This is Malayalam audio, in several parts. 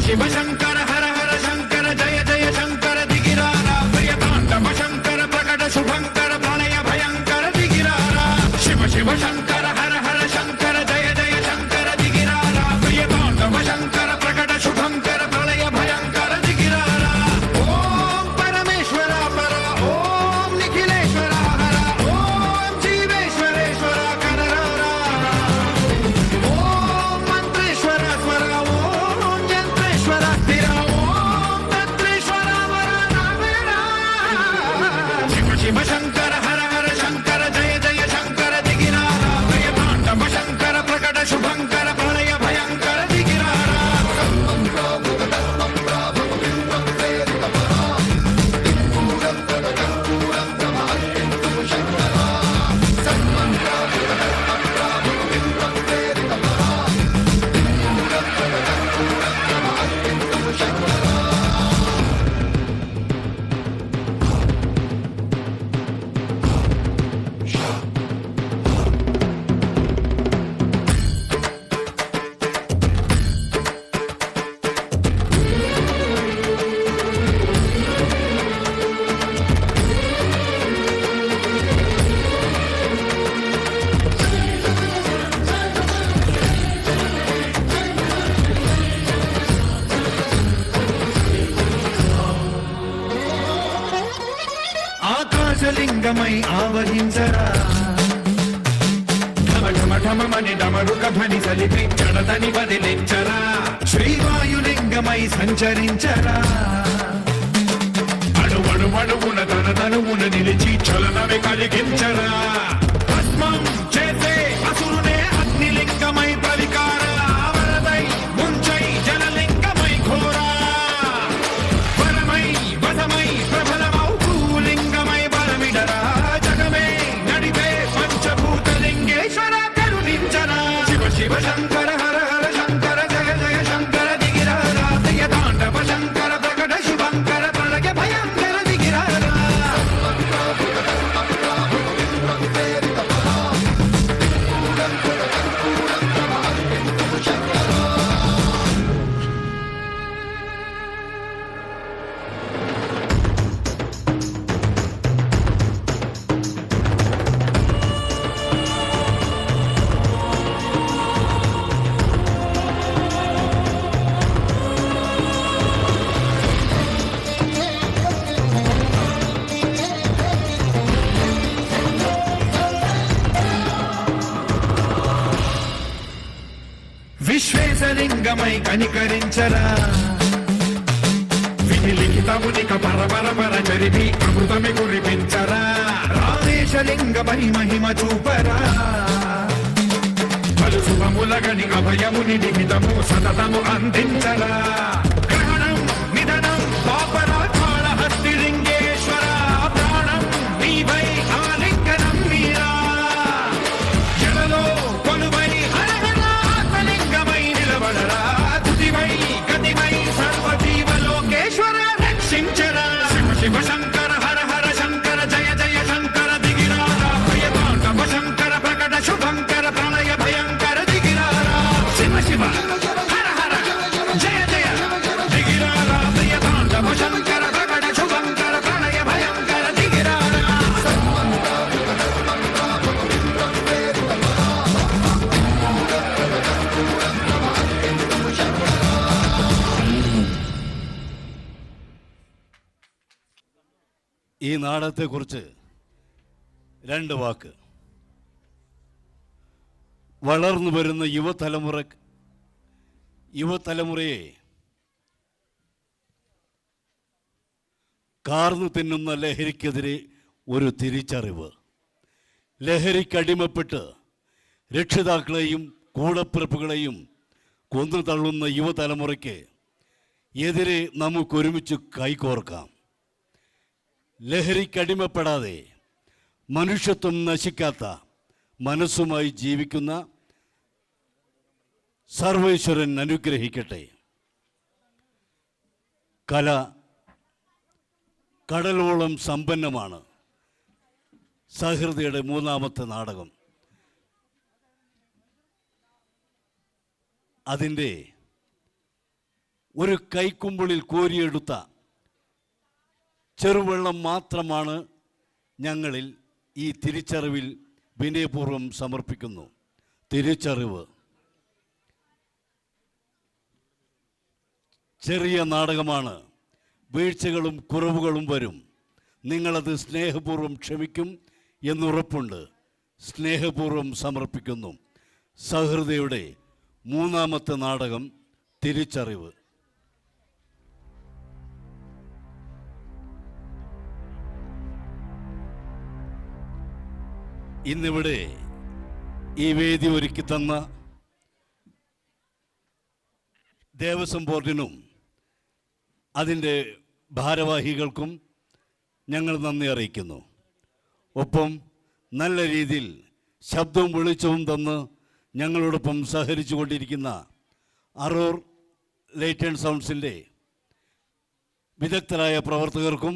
శివ శంకర హర హర శంకర జయ జయ శంకర దిగిరారా ప్రియతాండవ శంకర ప్రకట శుభంకర ప్రళయ భయంకర దిగిరారా శివ శివ శంకర హర హర శంకర జయ జయ శంకర దిగిరారా ప్రియతాండవ శంకర ప్రకట శుభంకర ప్రళయ భయంకర దిగిరారా ఓం పరమేశ్వర పర ఓం నిఖిలేశ్వర హర ఓం జీవేశ్వరేశ్వర కరరారా ఓం మంత్రేశ్వర స్వర శివ శంకర హర హర శంకర జయ జయ శంకర దిగిరారా ప్రియతాండవ శంకర ప్రకట శుభంకర ప్రళయ భయంకర దిగిరారా ఆకాశలింగమై ఆవహించరా ఢమ ఢమ ఢమమని డమరుక ధ్వని సలిపి జడదని వదిలించరా శ్రీవాయులింగమై సంచరించరా అణువణువున తన తనువున నిలిచి చలనమే కలిగించరా భస్మం చేసే అసురునే అగ్నిలింగమై ప్రవికార వరదై ముంచై జలలింగమై ఘోరా వరమై వసమై ప్రబలమౌ భూలింగమై బలమిడరా జగమే నడిపే పంచభూతలింగేశ్వర కరుణించరా శివ శివ శంకర హర హర శంకర జయ జయ శంకర దిగిరారా ప్రియతాండవ శంకర ప్రకట శుభంకర ప్రళయ భయంకర దిగిరారా విశ్వేశలింగమై కనికరించరా విధి లిఖితమునిక పరపర జరిపి అమృతమి కురిపించరా రామేశలింగమై మహిమ చూపరా పలు శుభములగని అభయముని నిమితము సతతము అందించరా గ్రహణం నిధనం పాపరా కాళహస్తి లింగేశ్వర ప్రాణం నీవై ఆలింగనం మీరా జలలో కొలువై హరహరాత్మలింగమై నిలబడరా తుదివై గతివై సర్వజీవలోకేశ్వర రక్షించరా శివ శివ శంకర హర హర శంకర జయ జయ శంకర దిగిరారా ప్రియతాండవ శంకర ప్రకట శుభంకర ప్రళయ భయంకర దిగిరారా శివ శివ హర హర జయ జయ దిగిరారా ప్రియతాండవ శంకర ప్రకట శుభంకర ప్రళయ భయంకర దిగిరారా ഈ നാടകത്തെക്കുറിച്ച് രണ്ട് വാക്ക്. വളർന്നു വരുന്ന യുവതലമുറയെ കാർന്നു തിന്നുന്ന ലഹരിക്കെതിരെ ഒരു തിരിച്ചറിവ്. ലഹരിക്കടിമപ്പെട്ട് രക്ഷിതാക്കളെയും കൂടപ്പിറപ്പുകളെയും കൊന്നു തള്ളുന്ന യുവതലമുറയ്ക്ക് എതിരെ നമുക്കൊരുമിച്ച് കൈകോർക്കാം. ലഹരിക്കടിമപ്പെടാതെ മനുഷ്യത്വം നശിക്കാത്ത മനസ്സുമായി ജീവിക്കുന്ന സർവേശ്വരൻ അനുഗ്രഹിക്കട്ടെ. കല കടലോളം സമ്പന്നമാണ്. സഹൃദയുടെ മൂന്നാമത്തെ നാടകം അതിൻ്റെ ഒരു കൈക്കുമ്പിളിൽ കോരിയെടുത്ത ചെറുവെള്ളം മാത്രമാണ് ഞങ്ങളിൽ ഈ തിരിച്ചറിവിൽ വിനയപൂർവ്വം സമർപ്പിക്കുന്നു. തിരിച്ചറിവ് ചെറിയ നാടകമാണ്. വീഴ്ചകളും കുറവുകളും വരും. നിങ്ങളത് സ്നേഹപൂർവ്വം ക്ഷമിക്കും എന്നുറപ്പുണ്ട്. സ്നേഹപൂർവ്വം സമർപ്പിക്കുന്നു. സഹൃദയുടെ മൂന്നാമത്തെ നാടകം തിരിച്ചറിവ്. ഇന്നിവിടെ ഈ വേദി ഒരുക്കി തന്ന ദേവസ്വം ബോർഡിനും അതിൻ്റെ ഭാരവാഹികൾക്കും ഞങ്ങൾ നന്ദി അറിയിക്കുന്നു. ഒപ്പം നല്ല രീതിയിൽ ശബ്ദവും വെളിച്ചവും തന്ന് ഞങ്ങളോടൊപ്പം സഹകരിച്ചു കൊണ്ടിരിക്കുന്ന അറൂർ ലൈറ്റ് ആൻഡ് സൗണ്ട്സിൻ്റെ വിദഗ്ധരായ പ്രവർത്തകർക്കും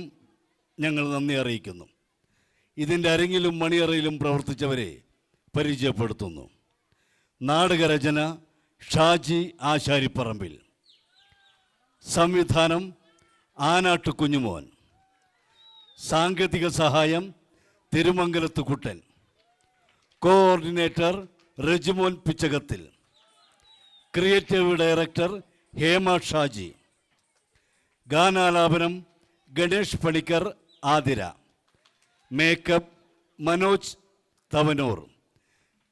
ഞങ്ങൾ നന്ദി അറിയിക്കുന്നു. ഇതിൻ്റെ അരങ്ങിലും മണിയറയിലും പ്രവർത്തിച്ചവരെ പരിചയപ്പെടുത്തുന്നു. നാടകരചന ഷാജി ആശാരിപ്പറമ്പിൽ, സംവിധാനം ആനാട്ട് കുഞ്ഞുമോൻ, സാങ്കേതിക സഹായം Thirumangalath Kuttan, coordinator Rejimon Pichakathil, creative director Hema Shaji, ഗാനാലാപനം ഗണേഷ് പണിക്കർ ആതിര, മേക്കപ്പ് മനോജ് തവനൂർ,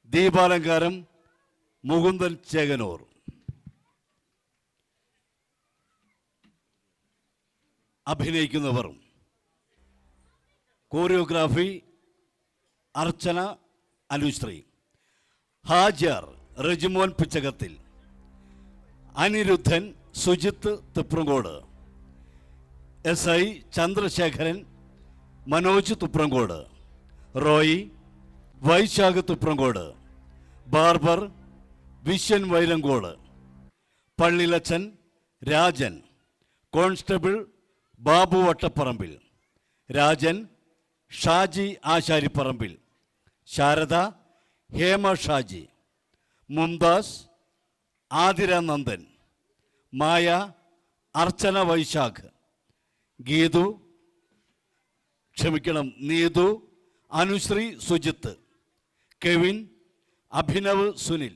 ദീപാലങ്കാരം മുകുന്ദൻ ചേകനൂർ. അഭിനയിക്കുന്നവർ choreography Archana Anusree, Hajar Rejimon Pichakathil, Aniruddhan Sujith Thuprankode, SI Chandrasekharan Manoj Thuprankode, Roy Vaishakh Thuprankode, barber Viswan Vailankode, പള്ളിലച്ചൻ Rajan, constable Babu Vattapparambil, Rajan Shaji Asaripparambil, Sharada Hema Shaji, Mumtaz Athira Nandan, Maya Archana Vaishakh, Neethu Anusree Sujith, Kevin Abhinav Sunil,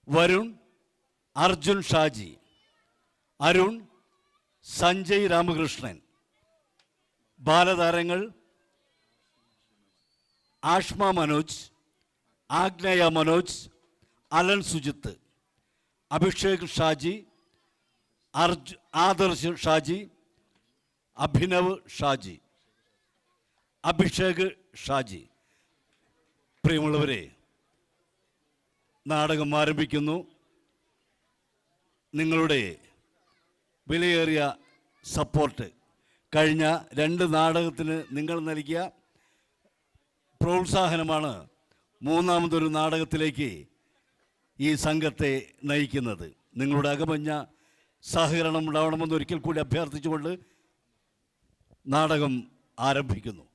Varun Arjun Shaji, Arun Sanjay Ramakrishnan. ബാലതാരങ്ങൾ ആഷ്മ Manoj, ആഗ്നേയ Manoj, Allen Sujith, Abhishek Shaji, Adarsh Shaji, Abhishek Shaji. പ്രിയമുള്ളവരെ, നാടകം ആരംഭിക്കുന്നു. നിങ്ങളുടെ വിലയേറിയ സപ്പോർട്ട്, കഴിഞ്ഞ 2 നാടകത്തിന് നിങ്ങൾ നൽകിയ പ്രോത്സാഹനമാണ് മൂന്നാമതൊരു നാടകത്തിലേക്ക് ഈ സംഘത്തെ നയിക്കുന്നത്. നിങ്ങളുടെ അകമഞ്ഞ സഹകരണം ഉണ്ടാവണമെന്ന് ഒരിക്കൽ കൂടി അഭ്യർത്ഥിച്ചുകൊണ്ട് നാടകം ആരംഭിക്കുന്നു.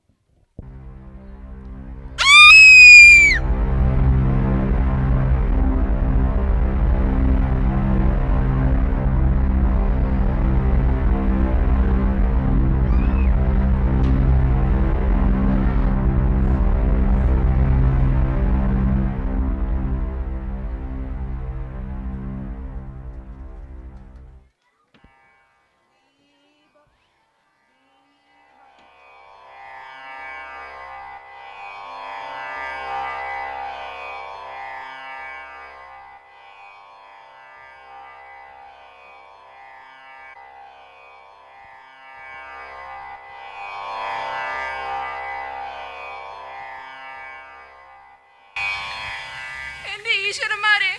ഈശ്വരന്മാരെ,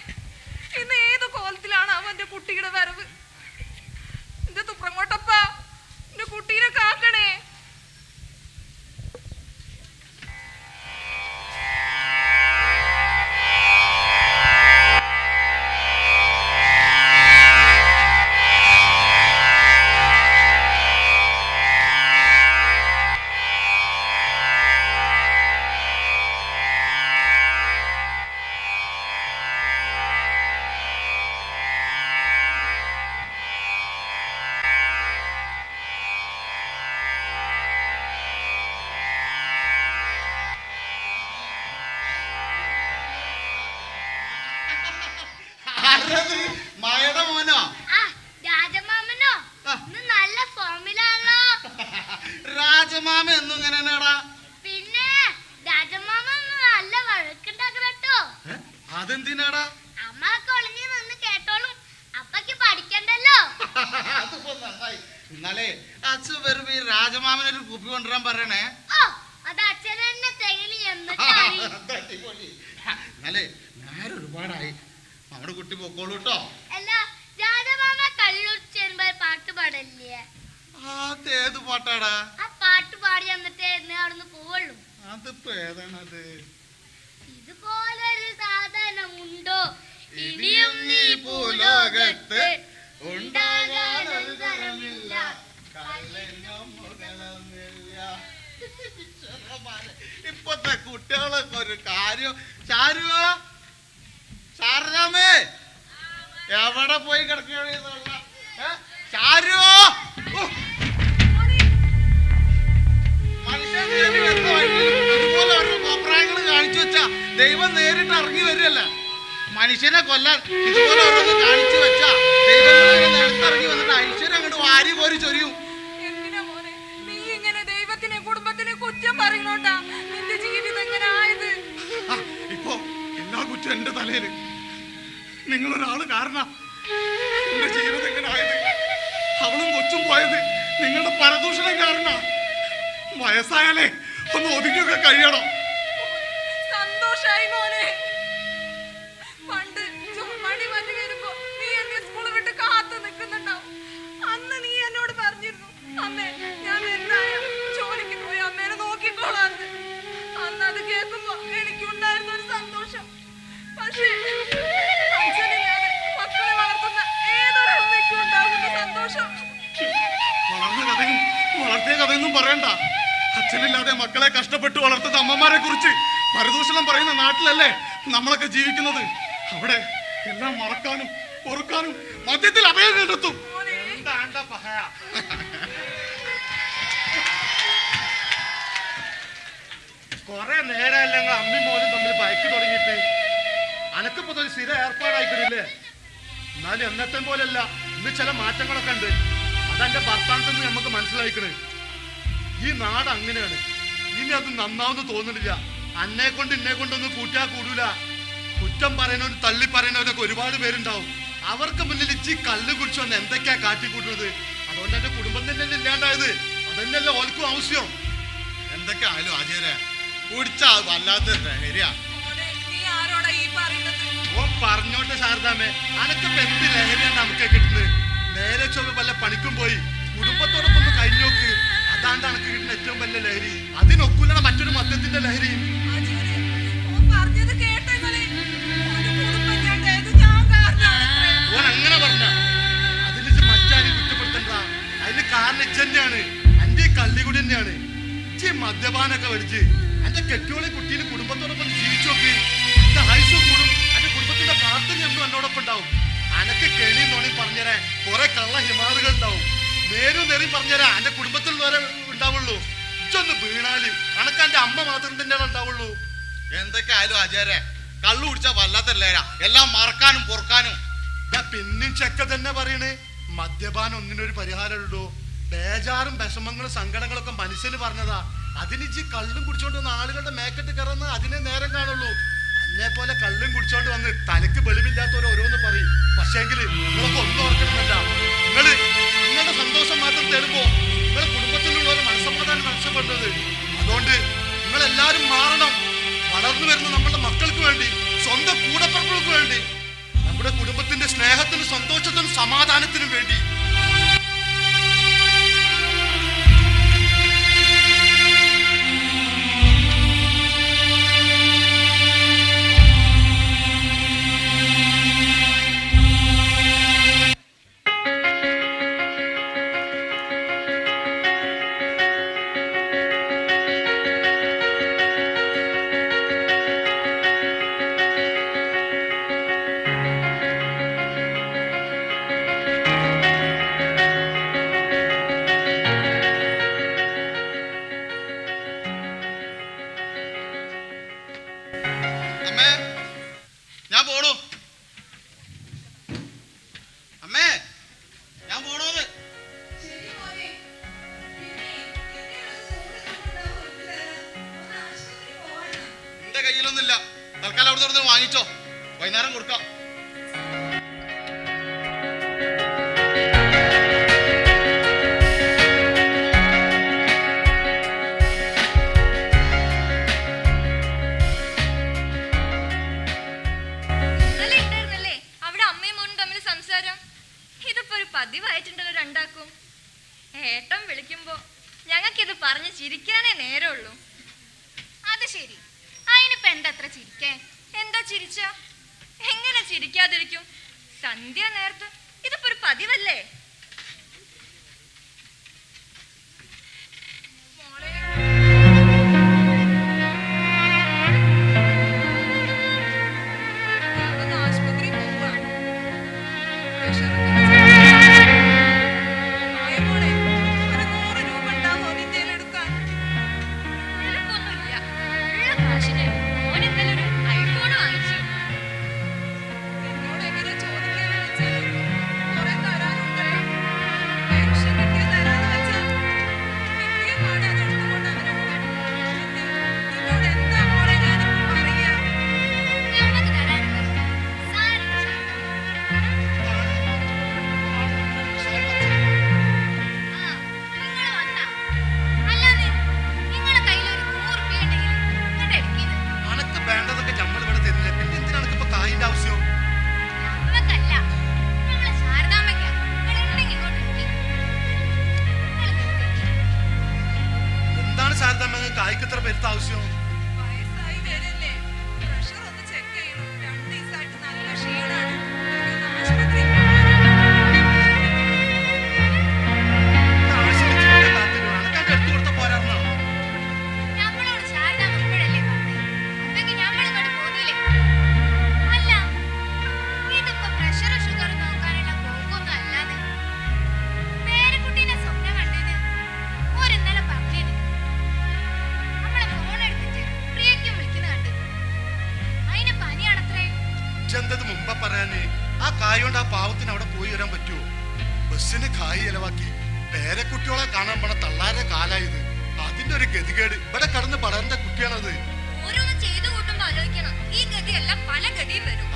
ഇന്ന് ഏത് കോലത്തിലാണ് അവന്റെ കുട്ടിയുടെ വരവ്? എന്റെ തുപ്രങ്ങോട്ടപ്പ, എന്റെ കുട്ടീനെ കാക്കണേ. മായയുടെ മോനോ? രാജമാമനോ? നല്ല ഫോമിലാണല്ലോ. രാജമാമ എന്നും ഇങ്ങനെയാടാ? പിന്നെ രാജമാമ നല്ല വഴക്കുണ്ടാക്കട്ടോ. അതെന്തിനാടാ? അമ്മക്ക് ഒളിഞ്ഞു നിന്ന് കേട്ടോളും, അപ്പക്ക് പഠിക്കണ്ടല്ലോ. അതിപ്പോ നന്നായി. എന്നാലേ അച്ഛൻ വരുമ്പോ ഈ രാജമാമനൊരു കുപ്പി കൊണ്ടുവരാൻ പറയണേ. അത് അച്ഛൻ തന്നെ തെളിഞ്ഞു എന്നാലേ നേരെ ഒരുപാടായി, നമ്മുടെ കുട്ടി പൊക്കോളൂ കേട്ടോ. അല്ല രാജമാമ കല്ലൂർ ചെരുമ്പോ പാട്ട് പാടല്ലേ? അതേത് പാട്ടാടാ? ആ പാട്ട് പാടി എന്നിട്ട് അവിടുന്ന് പോവുള്ളൂ. അതിപ്പോ ഏതാണത്? ഇതുപോലൊരു സാധനമുണ്ടോ ഇനിയും നീ ഭൂലോകത്ത് ഉണ്ടാകാനൊരുതരമില്ല, ഇപ്പത്തെ കുട്ടികളൊക്കെ ഒരു കാര്യം. ചാരുവോ? ശാരദാമേ എവിടെ പോയി കിടക്കുകയാണ്? ചാരുവോ? ഇതുപോലെ ഓരോ അഭിപ്രായങ്ങൾ കാണിച്ചു വെച്ചാ ദൈവം നേരിട്ട് ഇറങ്ങി വരികയല്ല. മനുഷ്യനെ കൊല്ലാൻ ഇതുപോലെ ഓരോന്ന് കാണിച്ചു വെച്ചാ ദൈവം നേരത്തിറങ്ങി വന്നിട്ട് ഐശ്വര്യം അങ്ങോട്ട് വാരി പോരി ചൊരിയും. എന്തിനാ മോനെ നീ ഇങ്ങനെ ദൈവത്തിനെ കുടുംബത്തിനെ കുറ്റം പറയുന്നോണ്ടാ നിന്റെ ജീവിതം എങ്ങനെ ആയത്? ഇപ്പൊ എല്ലാ കുറ്റം എന്റെ തലയില്. നിങ്ങളൊരാള് കാരണം എന്റെ ജീവിതം എങ്ങനെ ആയത്. അവളും കൊച്ചും പോയത് നിങ്ങളുടെ പരദൂഷണം കാരണം. വയസ്സായാലേ ഒന്ന് ഒതുങ്ങിയൊക്കെ കഴിയണം. സന്തോഷായി മോനെ. പണ്ട് മണി വന്നു വരുമ്പോ നീ എന്നെ സ്കൂൾ വിട്ട് കാത്തു നിൽക്കുന്നുണ്ടാവും. അന്ന് നീ എന്നോട് പറഞ്ഞിരുന്നു, അമ്മേ ഞാൻ എന്തായാലും ജോലിക്ക് പോയി അമ്മേനെ നോക്കിക്കോളാന്ന്. അന്ന് അത് കേൾക്കുമ്പോ എനിക്കുണ്ടായിരുന്ന ഒരു സന്തോഷം. പക്ഷേ അച്ഛനില്ലാതെ മക്കളെ വളർത്തുന്ന ഏതൊരു അമ്മയ്ക്കും ഉണ്ടാകുന്ന സന്തോഷം. വളർന്ന കഥയും വളർത്തിയ കഥയൊന്നും പറയണ്ട. അച്ഛനില്ലാതെ മക്കളെ കഷ്ടപ്പെട്ട് വളർത്തുന്ന അമ്മമാരെ കുറിച്ച് പരദൂഷണം പറയുന്ന നാട്ടിലല്ലേ നമ്മളൊക്കെ ജീവിക്കുന്നത്. അവിടെ എല്ലാം മറക്കാനും പൊറുക്കാനും മധ്യത്തിൽ അഭയം കണ്ടെത്തും. കൊറേ നേരമല്ലെങ്കിൽ അമ്മി മോനും തമ്മിൽ ബൈക്ക് തുടങ്ങിയിട്ട് അനക്കിപ്പോ ഒരു സ്ഥിര ഏർപ്പാടായിക്കില്ലേ. എന്നാലും എന്നത്തെ പോലെയല്ല, ഇന്ന് ചില മാറ്റങ്ങളൊക്കെ ഉണ്ട്. അതെന്റെ ഭർത്താനത്തിൽ നിന്ന് നമുക്ക് മനസ്സിലായിക്കണ്. ഈ നാട് അങ്ങനെയാണ്. ഇനി അത് നന്നാവെന്ന് തോന്നുന്നില്ല. അന്നെ കൊണ്ട് ഇന്നെ കൊണ്ടൊന്നും കൂട്ടാ കൂടൂല. കുറ്റം പറയുന്നവരും തള്ളി പറയുന്നവരൊക്കെ ഒരുപാട് പേരുണ്ടാവും. അവർക്ക് മുന്നിൽ ഇച്ചി കല്ല് കുടിച്ചോന്ന് എന്തൊക്കെയാ കാട്ടിക്കൂട്ടുന്നത്. അതുകൊണ്ട് എന്റെ കുടുംബം തന്നെ ഇല്ലാണ്ടായത്. അതന്നെയല്ലേ ഓൽക്കും ആവശ്യം. എന്തൊക്കെ ആയാലും ആചാര്യ കുടിച്ചാ വല്ലാത്ത ലഹരിയാ. ഓ പറഞ്ഞോട്ടെ ശാരദാമ്മേ, അനക്കിപ്പോ എന്ത് ലഹരിയാണ് നമുക്ക് കിട്ടുന്നത്? നേരെ ചൊവ്വ വല്ല പണിക്കും പോയി കുടുംബത്തോടൊപ്പം ഒന്ന് കഴിഞ്ഞു നോക്ക്. അതാണ്ട് അനക്ക് കിട്ടുന്ന ഏറ്റവും വലിയ ലഹരി. അതിനൊക്കൂല മറ്റൊരു മദ്യത്തിന്റെ ലഹരി. ഓൻ അങ്ങനെ പറഞ്ഞ അതിന് മറ്റാരും കുറ്റപ്പെടുത്തണ്ട. അതിന് കാരണം ഇച്ചന്നെയാണ്. എന്റെ ഈ കള്ളികുടി തന്നെയാണ്. ഇച്ചി മദ്യപാനൊക്കെ വലിച്ച് എന്റെ കെട്ടിയോളെ കുട്ടീനെ കുടുംബത്തോടൊപ്പം ജീവിച്ചു നോക്ക്. എന്റെ ഹൈസ് കൂടും. എന്റെ കുടുംബത്തിന്റെ പ്രാർത്ഥന എന്നും എന്നോടൊപ്പം ഉണ്ടാവും. അനക്ക് കെണിയും നോണിയും പറഞ്ഞുതരാൻ കുറെ കള്ള ഹിമാറുകൾ ഉണ്ടാവും. നേരും നേരും പറഞ്ഞുതരാ എന്റെ കുടുംബത്തിലുള്ളവരെ ഉണ്ടാവുള്ളൂ. ഇച്ചൊന്ന് വീണാല് അനക്ക് എന്റെ അമ്മ മാത്രം തന്നെയാണ് ഉണ്ടാവുള്ളൂ. എന്തൊക്കെ ആയാലും ആചാര്യ കള്ളു കുടിച്ചാ വല്ലാത്ത ലഹര. എല്ലാം മറക്കാനും പൊറുക്കാനും. പിന്നെയും ചെക്ക തന്നെ പറയണേ, മദ്യപാനം ഒന്നിനൊരു പരിഹാരമുള്ളൂ. ബേജാറും വിഷമങ്ങളും സങ്കടങ്ങളൊക്കെ മനുഷ്യന് പറഞ്ഞതാ. അതിനിച്ച് കള്ളും കുടിച്ചോണ്ട് വന്ന ആളുകളുടെ മേക്കെട്ട് കയറുന്ന അതിനെ നേരം കാണുള്ളൂ. അന്നെ പോലെ കള്ളും കുടിച്ചോണ്ട് വന്ന് തലക്ക് വെളിവില്ലാത്തവർ ഓരോന്ന് പറയും. പക്ഷേങ്കില് നിങ്ങളൊക്കെ ഒന്നും ഓർക്കണമെന്നില്ല. നിങ്ങളുടെ സന്തോഷം മാത്രം തരുമ്പോ നിങ്ങളുടെ കുടുംബത്തിലുള്ളവരെ മനസ്സമാധാനം നഷ്ടപ്പെടുന്നത്. അതുകൊണ്ട് നിങ്ങളെല്ലാരും മാറണം. വളർന്നു വരുന്ന നമ്മളുടെ മക്കൾക്ക് വേണ്ടി, സ്വന്തം കൂടപ്പറപ്പുകൾക്ക് വേണ്ടി, നമ്മുടെ കുടുംബത്തിന്റെ സ്നേഹത്തിനും സന്തോഷത്തിനും സമാധാനത്തിനും വേണ്ടി. തൽക്കാലം അവിടെ നിന്ന് വാങ്ങിച്ചോ, വൈകുന്നേരം കൊടുക്കാം. പതിവായിട്ടുണ്ടല്ലോ രണ്ടാക്കും. ഏട്ടൻ വിളിക്കുമ്പോ ഞങ്ങൾക്കിത് പറഞ്ഞ് ചിരിക്കാനേ നേരമുള്ളൂ. അത് ശരി, അതിനിപ്പോ എന്താ അത്ര ചിരിക്കേ? എന്താ ചിരിച്ച? എങ്ങനെ ചിരിക്കാതിരിക്കും? സന്ധ്യ നേരത്ത് ഇതിപ്പോ ഒരു പതിവല്ലേ?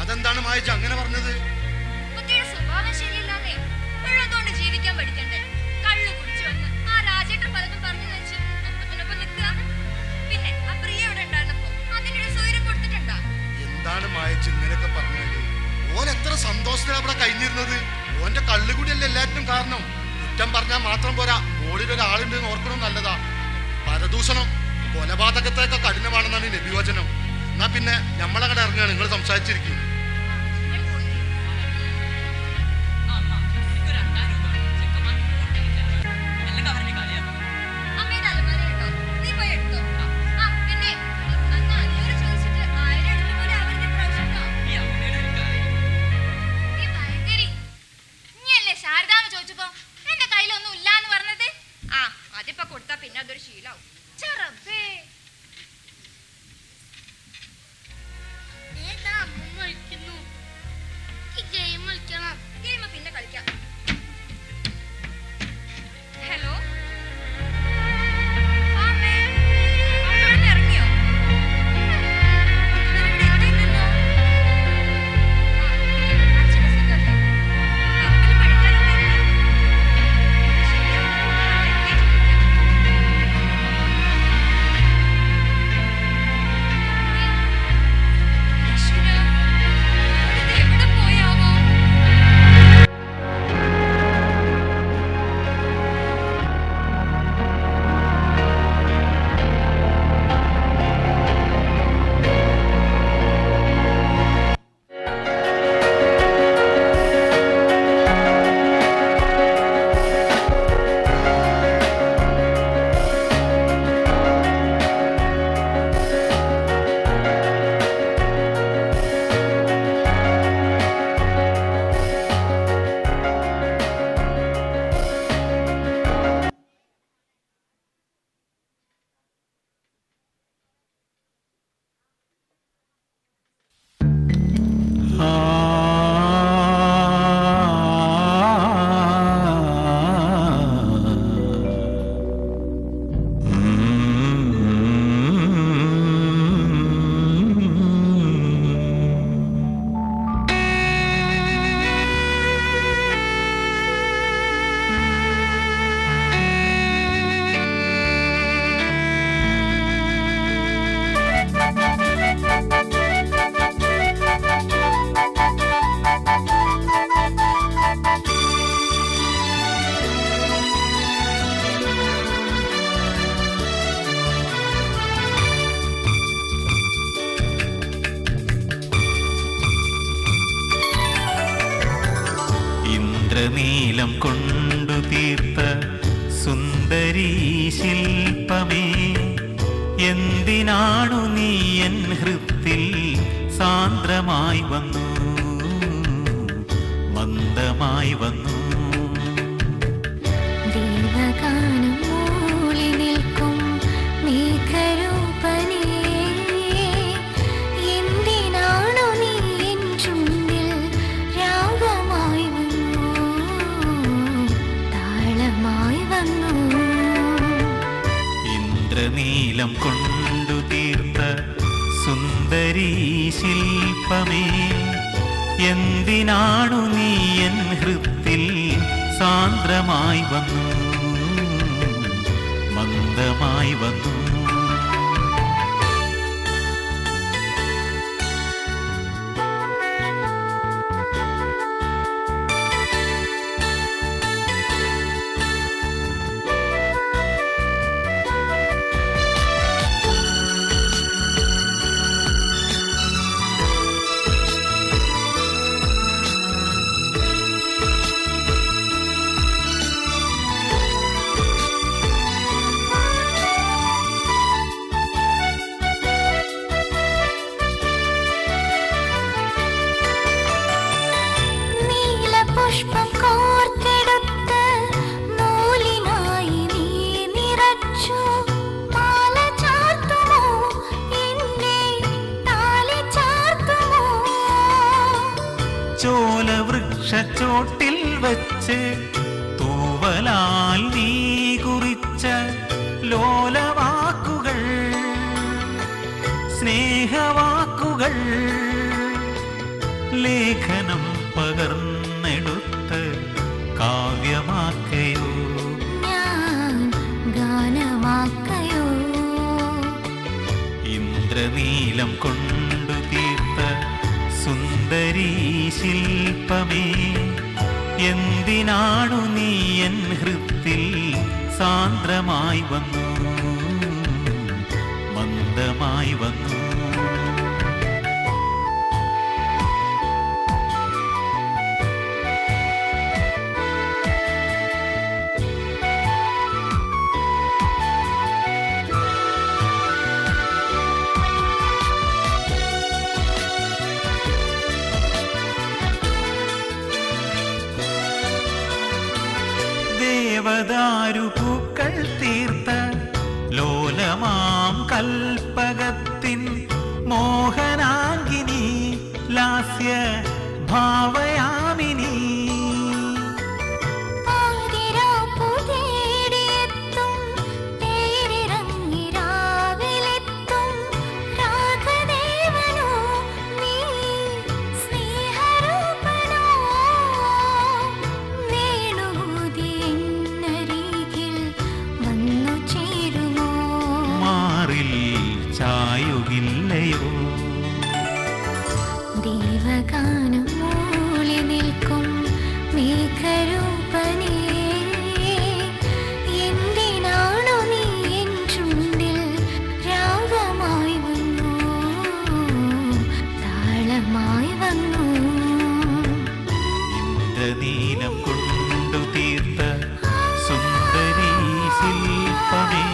അതെന്താണ് മായച്ച അങ്ങനെ പറഞ്ഞത്? കുട്ടിയുടെ സ്വഭാവം ശരിയല്ലാന്നേ. അതുകൊണ്ട് ജീവിക്കാൻ പഠിക്കണ്ടേ? കള്ളു കുടിച്ചു വന്ന് ആ രാജേട്ടൻ പലതും പറഞ്ഞു വെച്ച് ഒപ്പത്തിനൊപ്പം നിൽക്കുക. പിന്നെ ആ പ്രിയ ഇവിടെ ഉണ്ടായിരുന്നപ്പോ അതിനൊരു സൗകര്യം കൊടുത്തിട്ടുണ്ടാ? എന്താണ് മായച്ച ഇങ്ങനെയൊക്കെ പറഞ്ഞത്? ഓൻ എത്ര സന്തോഷത്തിലാണ് അവിടെ കഴിഞ്ഞിരുന്നത്. ഓന്റെ കള്ളുകൂടിയല്ലേ എല്ലാറ്റിനും കാരണം. കുറ്റം പറഞ്ഞാൽ മാത്രം പോരാ, ഓളിൽ ഒരാളുണ്ടെന്ന് ഓർക്കണം. നല്ലതാ. പരദൂഷണം കൊലപാതകത്തേക്ക് കഠിനമാണെന്നാണ് നബിവചനം. എന്നാ പിന്നെ നമ്മളങ്ങടെ ഇറങ്ങുകയാണ്. നിങ്ങൾ സംസാരിച്ചിരിക്കും. അതിപ്പോ കൊടുത്താ പിന്നെ അതൊരു ശീലാവും. അമ്മ ഇന്ദ്രനീലം കൊണ്ടു തീർത്ത സുന്ദരീ ശില്പമേ, എന്തിനാണു നീ എൻ ഹൃത്തിൽ സാന്ദ്രമായി വന്നു, മന്ദമായി വന്നു. ദേവഗാനം മൂളി നിൽക്കും മേഘരൂപനേ, എന്തിനാണു നീ എൻ ചുണ്ടിൽ രാഗമായി വന്നു, താളമായി വന്നു. ഇന്ദ്രനീലം കൊണ്ടു തീർത്ത സുന്ദരീ ശില്പമേ, എന്തിനാണു നീ എൻ ഹൃത്തിൽ സാന്ദ്രമായി വന്നു, മന്ദമായി വന്നു. പുഷ്പം കോർത്തെടുത്ത് നൂലിനായി നീ നിറച്ചു, മാല ചാർത്തുമോ എന്നെ താലി ചാർത്തുമോ? ചോലവൃക്ഷച്ചോട്ടിൽ വച്ച് തൂവലാൽ നീ കുറിച്ച ലോലവാക്കുകൾ, സ്നേഹവാക്കുകൾ, ലേഖനം പകർന്നെടുത്ത് കാവ്യമാക്കയോ, ഞാൻ ഗാനമാക്കയോ? ഇന്ദ്രനീലം കൊണ്ടു തീർത്ത സുന്ദരീ ശില്പമേ, എന്തിനാണു നീ എൻ ഹൃത്തിൽ സാന്ദ്രമായി വന്നു, മന്ദമായി വന്നു. ദേവദാരുപൂക്കൾ തീർത്ത ലോലമാം കൽപ്പകത്തിൻ മോഹനാങ്കിനി, ലാസ്യ ഭാവയാമിനി. ചായുകില്ലയോ? ദേവഗാനം മൂളി നിൽക്കും മേഘരൂപനേ, എന്തിനാണു നീ എൻ ചുണ്ടിൽ രാഗമായി വന്നു, താളമായി വന്നു. ഇന്ദ്രനീലം കൊണ്ടു തീർത്ത സുന്ദരീ ശില്പമേ,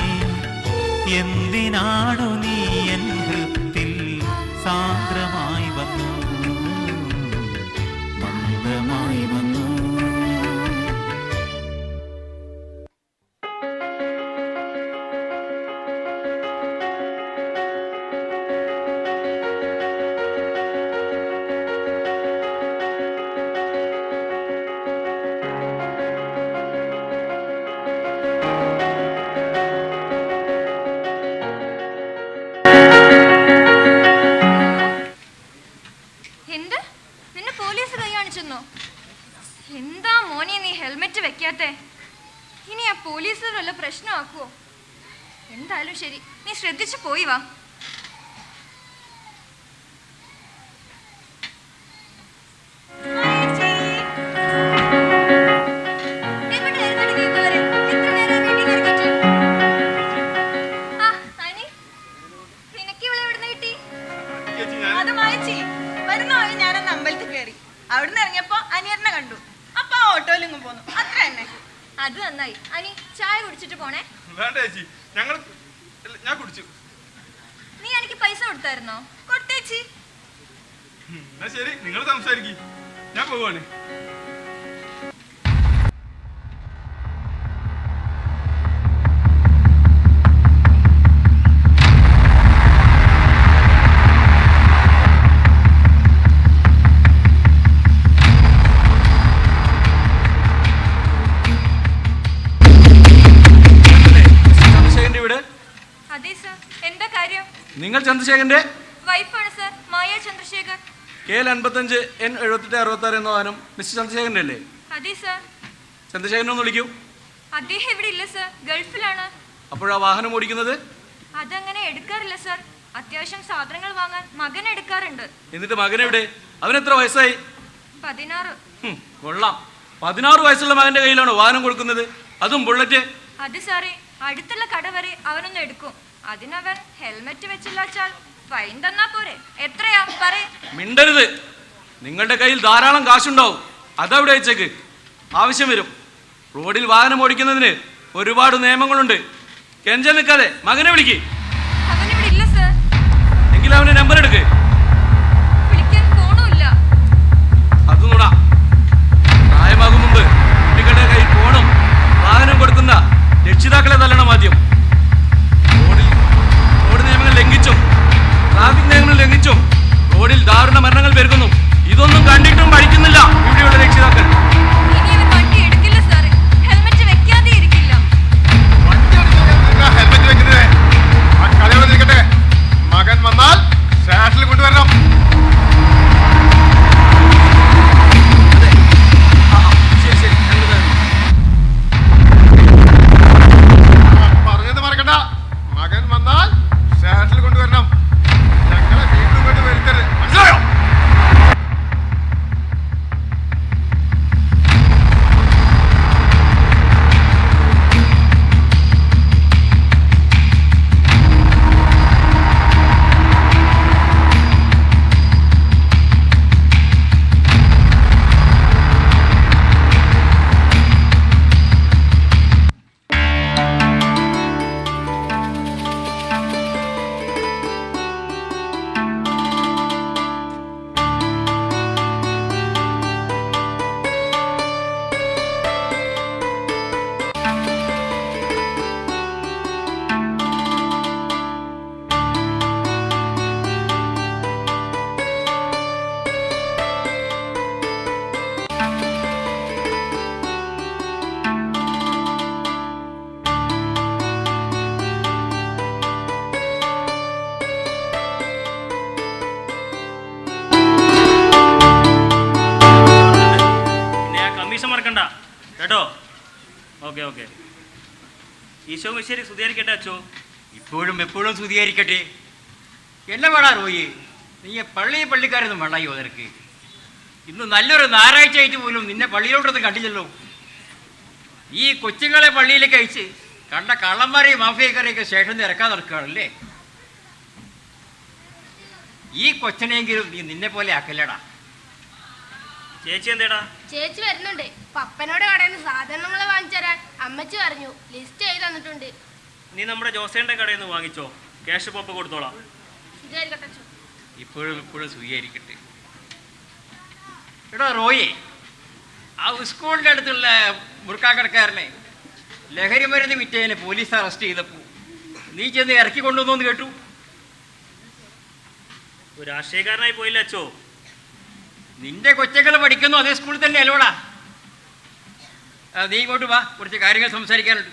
എന്തിനാണു നീ എൻ ഹൃത്തിൽ സാന്ദ്രമായി വന്നു, മന്ദമായി വന്നു. എന്താ മോനെ നീ ഹെൽമെറ്റ് വെക്കാത്തെ? ഇനി ആ പോലീസുകാർ വല്ല പ്രശ്നമാക്കുവോ? എന്തായാലും ശരി, നീ ശ്രദ്ധിച്ചു പോയി വാ. അവിടുന്ന് ഇറങ്ങിയപ്പോ അനിയറിനെ കണ്ടു. അപ്പൊ ഓട്ടോ ഓട്ടോയിലിങ്ങും പോന്നു, അത്ര തന്നെ. അത് നന്നായി. അനി ചായ കുടിച്ചിട്ട് പോണേ. വേണ്ട ചേച്ചി, ഞാൻ കുടിച്ചു. നീ എനിക്ക് പൈസ കൊടുത്തായിരുന്നോ? കൊടുത്തേച്ചി. എന്നാ ശരി, നിങ്ങൾ സംസാരിക്കും, ഞാൻ പോവാണ്. അതെ സർ. എന്താ കാര്യം? നിങ്ങൾ ചന്ദ്രശേഖരന്റെ വൈഫാണ് സർ, മായ ചന്ദ്രശേഖർ. KL55 N78 66 എന്ന വാഹനം മിസ്റ്റർ ചന്ദ്രശേഖരന്റെ അല്ലേ? അതെ സർ. ചന്ദ്രശേഖരനെ ഒന്ന് വിളിക്കൂ. അദ്ദേഹം ഇവിടെ ഇല്ല സർ, ഗൾഫിലാണ്. അപ്പോഴാ വാഹനം ഓടിക്കുന്നത്? അതങ്ങനെ എടുക്കാറില്ല സർ. അത്യാവശ്യം സാധനങ്ങൾ വാങ്ങാൻ മകൻ എടുക്കാറുണ്ട്. എന്നിട്ട് മകനെവിടെ? അവനെത്ര വയസ്സായി? 16. കൊള്ളാം. 16 വയസ്സുള്ള മകന്റെ കയ്യിലാണോ വാഹനം കൊടുക്കുന്നത്? അതും ബുള്ളറ്റ്? അത് സാറേ, അടുത്തുള്ള കട വരെ അവനൊന്ന് എടുക്കും. അതിനവൻ ഹെൽമെറ്റ് വെച്ചില്ലാച്ചാൽ ഫൈൻ തന്നാ പോരെ. എത്രയാ പറയേ? മിണ്ടരുത്. നിങ്ങളുടെ കയ്യിൽ ധാരാളം കാശുണ്ടാവും, അതവിടെ വെച്ചേക്ക്. ആവശ്യം വരും. റോഡിൽ വാഹനം ഓടിക്കുന്നതിന് ഒരുപാട് നിയമങ്ങളുണ്ട്. കെഞ്ചൻ നിൽക്കാതെ മകനെ വിളിക്ക്. അവനിവിടെ ഇല്ല സർ. എങ്കിൽ അവന്റെ നമ്പർ എടുക്ക്. വിളിക്കാൻ ഫോണുമില്ല. അത് നോടാ. പ്രായമാകും മുമ്പ് കുട്ടികളുടെ കയ്യിൽ ഫോണും വാഹനം കൊടുക്കുന്ന രക്ഷിതാക്കളെ തല്ലണം ആദ്യം. റോഡ് നിയമങ്ങൾ ലംഘിച്ചും ട്രാഫിക് നിയമങ്ങൾ ലംഘിച്ചും റോഡിൽ ദാരുണ മരണങ്ങൾ പെരുകുന്നു. ഇതൊന്നും കണ്ടിട്ടും പഠിക്കുന്നില്ല ഇവിടെയുള്ള രക്ഷിതാക്കൾ. ഇനി അവൻ വണ്ടി എടുക്കില്ല സാറേ. ഹെൽമെറ്റ് വെക്കാതെ ഇരിക്കില്ല. ഹെൽമെറ്റ് വെക്കുന്നത് കളിയോടെ മകൻ വന്നാൽ സ്റ്റേഷനിൽ കൊണ്ടുവരണം. പറഞ്ഞത് മറക്കണ്ട. മകൻ വന്നാൽ സ്റ്റേഷനിൽ കൊണ്ടുവരണം. ഞങ്ങളെ വീണ്ടും കൊണ്ട് വരുത്തരുത്, മനസ്സിലായോ? മറക്കണ്ട കേട്ടോ. Okay okay. ഈശോ മിശിഹായെ സ്തുതിയായിരിക്കട്ടെ അച്ചോ. ഇപ്പോഴും എപ്പോഴും സ്തുതിയായിരിക്കട്ടെ. എന്നെ വേടാ റോയി, നീ പള്ളിക്കാരൊന്നും വേണ്ടായോ നിനക്ക്? ഇന്ന് നല്ലൊരു ഞായറാഴ്ച ആയിട്ട് പോലും നിന്നെ പള്ളിയിലോട്ടൊന്നും കണ്ടില്ലല്ലോ. ഈ കൊച്ചുങ്ങളെ പള്ളിയിലേക്ക് അയച്ച് കണ്ട കള്ളന്മാരെയും മാഫിയക്കാരെയൊക്കെ സ്റ്റേഷനിൽ ഇറക്കാൻ നടക്കുകയാണല്ലേ. ഈ കൊച്ചനെങ്കിലും നീ നിന്നെ പോലെ ആക്കല്ലടാ. ചേച്ചി എന്തേടാ? ചേച്ചി വരുന്നുണ്ട്. പപ്പനോട് കടയിൽ നിന്ന് സാധനങ്ങൾ വാങ്ങിച്ചു തരാൻ അമ്മച്ചി പറഞ്ഞു. ലിസ്റ്റ് ചെയ്ത് തന്നിട്ടുണ്ട്. നീ നമ്മുടെ ജോസേന്റെ കടയിൽ നിന്ന് വാങ്ങിച്ചോ, ക്യാഷ് പപ്പ കൊടുത്തോളാം. ഇപ്പോഴും എപ്പോഴും സ്വീകരിക്കട്ടെ. എടാ റോയെ, ആ സ്കൂളിൻ്റെ അടുത്തുള്ള മുറുക്കാക്കടക്കാരനെ ലഹരി മരുന്ന് വിറ്റതിനെ പോലീസ് അറസ്റ്റ് ചെയ്തപ്പോൾ നീ ചെന്ന് ഇറക്കി കൊണ്ടുവന്നു കേട്ടു. ഒരു രാഷ്ട്രീയക്കാരനായി പോയില്ല അച്ചോ. നിന്റെ കൊച്ചകൾ പഠിക്കുന്നു അതേ സ്കൂളിൽ തന്നെ അല്ലോടാ. നീ ഇങ്ങോട്ട് വാ, കുറച്ച് കാര്യങ്ങൾ സംസാരിക്കാനുണ്ട്.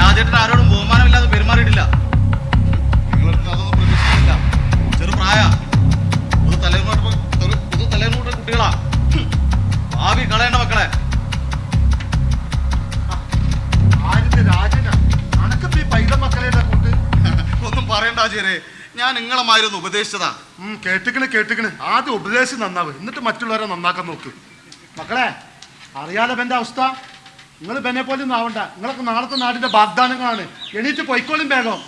രാജേട്ടൻ ആരോടും ബഹുമാനമില്ലാതെ പെരുമാറിയിട്ടില്ല. നിങ്ങളടുത്ത് അതൊന്നും പ്രതീക്ഷിക്കുന്നില്ല. ചെറുപ്രായ പുതു തലമുറ കുട്ടികളാ, ഭാവി കളയേണ്ട മക്കളെ. ഒന്നും പറയണ്ട ആചാര്യ, ഞാൻ നിങ്ങളമായിരുന്നു ഉപദേശിച്ചതാ. കേട്ടിക്കണ് ആദ്യം ഉപദേശം നന്നാവ്, എന്നിട്ട് മറ്റുള്ളവരെ നന്നാക്കാൻ നോക്ക്. മക്കളെ, അറിയാലോ എന്റെ അവസ്ഥ. നിങ്ങൾ ബെന്നെ പോലെ ഒന്നും ആവണ്ട. നിങ്ങളൊക്കെ നാളത്തെ നാടിന്റെ വാഗ്ദാനങ്ങളാണ്. എണീറ്റ് പൊയ്ക്കോളും വേഗം.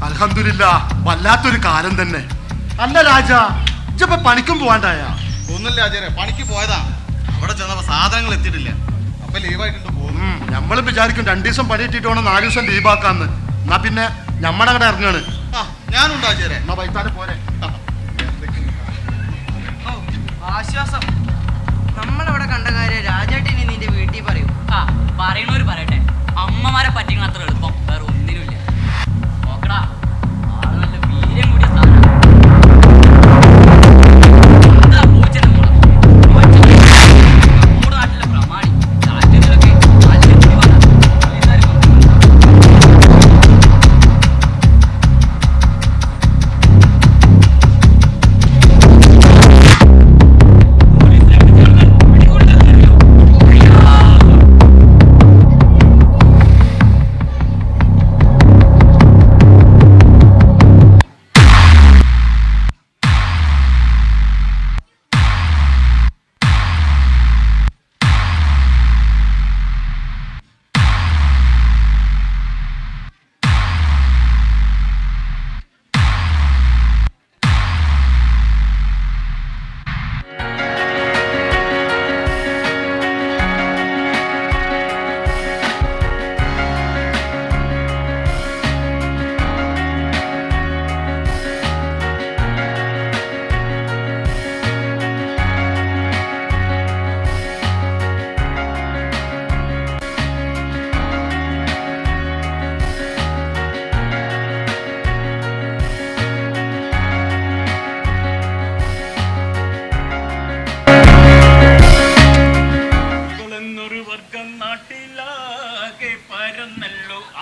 അൽഹംദുലില്ലാ, വല്ലാത്തൊരു കാലം തന്നെ. അല്ല രാജ, ഇജ്ജപ്പ പണിക്കും പോവാണ്ടായ? ഒന്നുമില്ല ആചാര്യ, പണിക്ക് പോയതാ. അവിടെ ചെന്നപ്പോ സാധനങ്ങൾ എത്തിയിട്ടില്ല. അപ്പൊ ലീവായിട്ടുണ്ട് പോകും. നമ്മളും വിചാരിക്കും 2 ദിവസം പണി ഇട്ടിട്ട് വേണം 4 ദിവസം ലീവാക്കാന്ന്. എന്നാ പിന്നെ ഞമ്മടെ കട ഇറങ്ങാണ്. ഞാനുണ്ട് ആചാര്യ. എന്നാ വൈത്താലെ പോരെ. ആശ്വാസം. നമ്മളവിടെ കണ്ട കാര്യം രാജേട്ടിനി നിന്റെ വീട്ടിൽ പറയൂ. പറയണവര് പറയട്ടെ. അമ്മമാരെ പറ്റിക്കണ അത്ര എളുപ്പം വേറെ ഒന്നിനുമില്ല. നോക്കടാ, ആള് നല്ല വീര്യം കൂടിയ സാധനം. നമ്മുടെ നാട്ടിലെ പ്രമാണി രാജ്യത്തിലൊക്കെ നല്ല ബുദ്ധിമാണ്.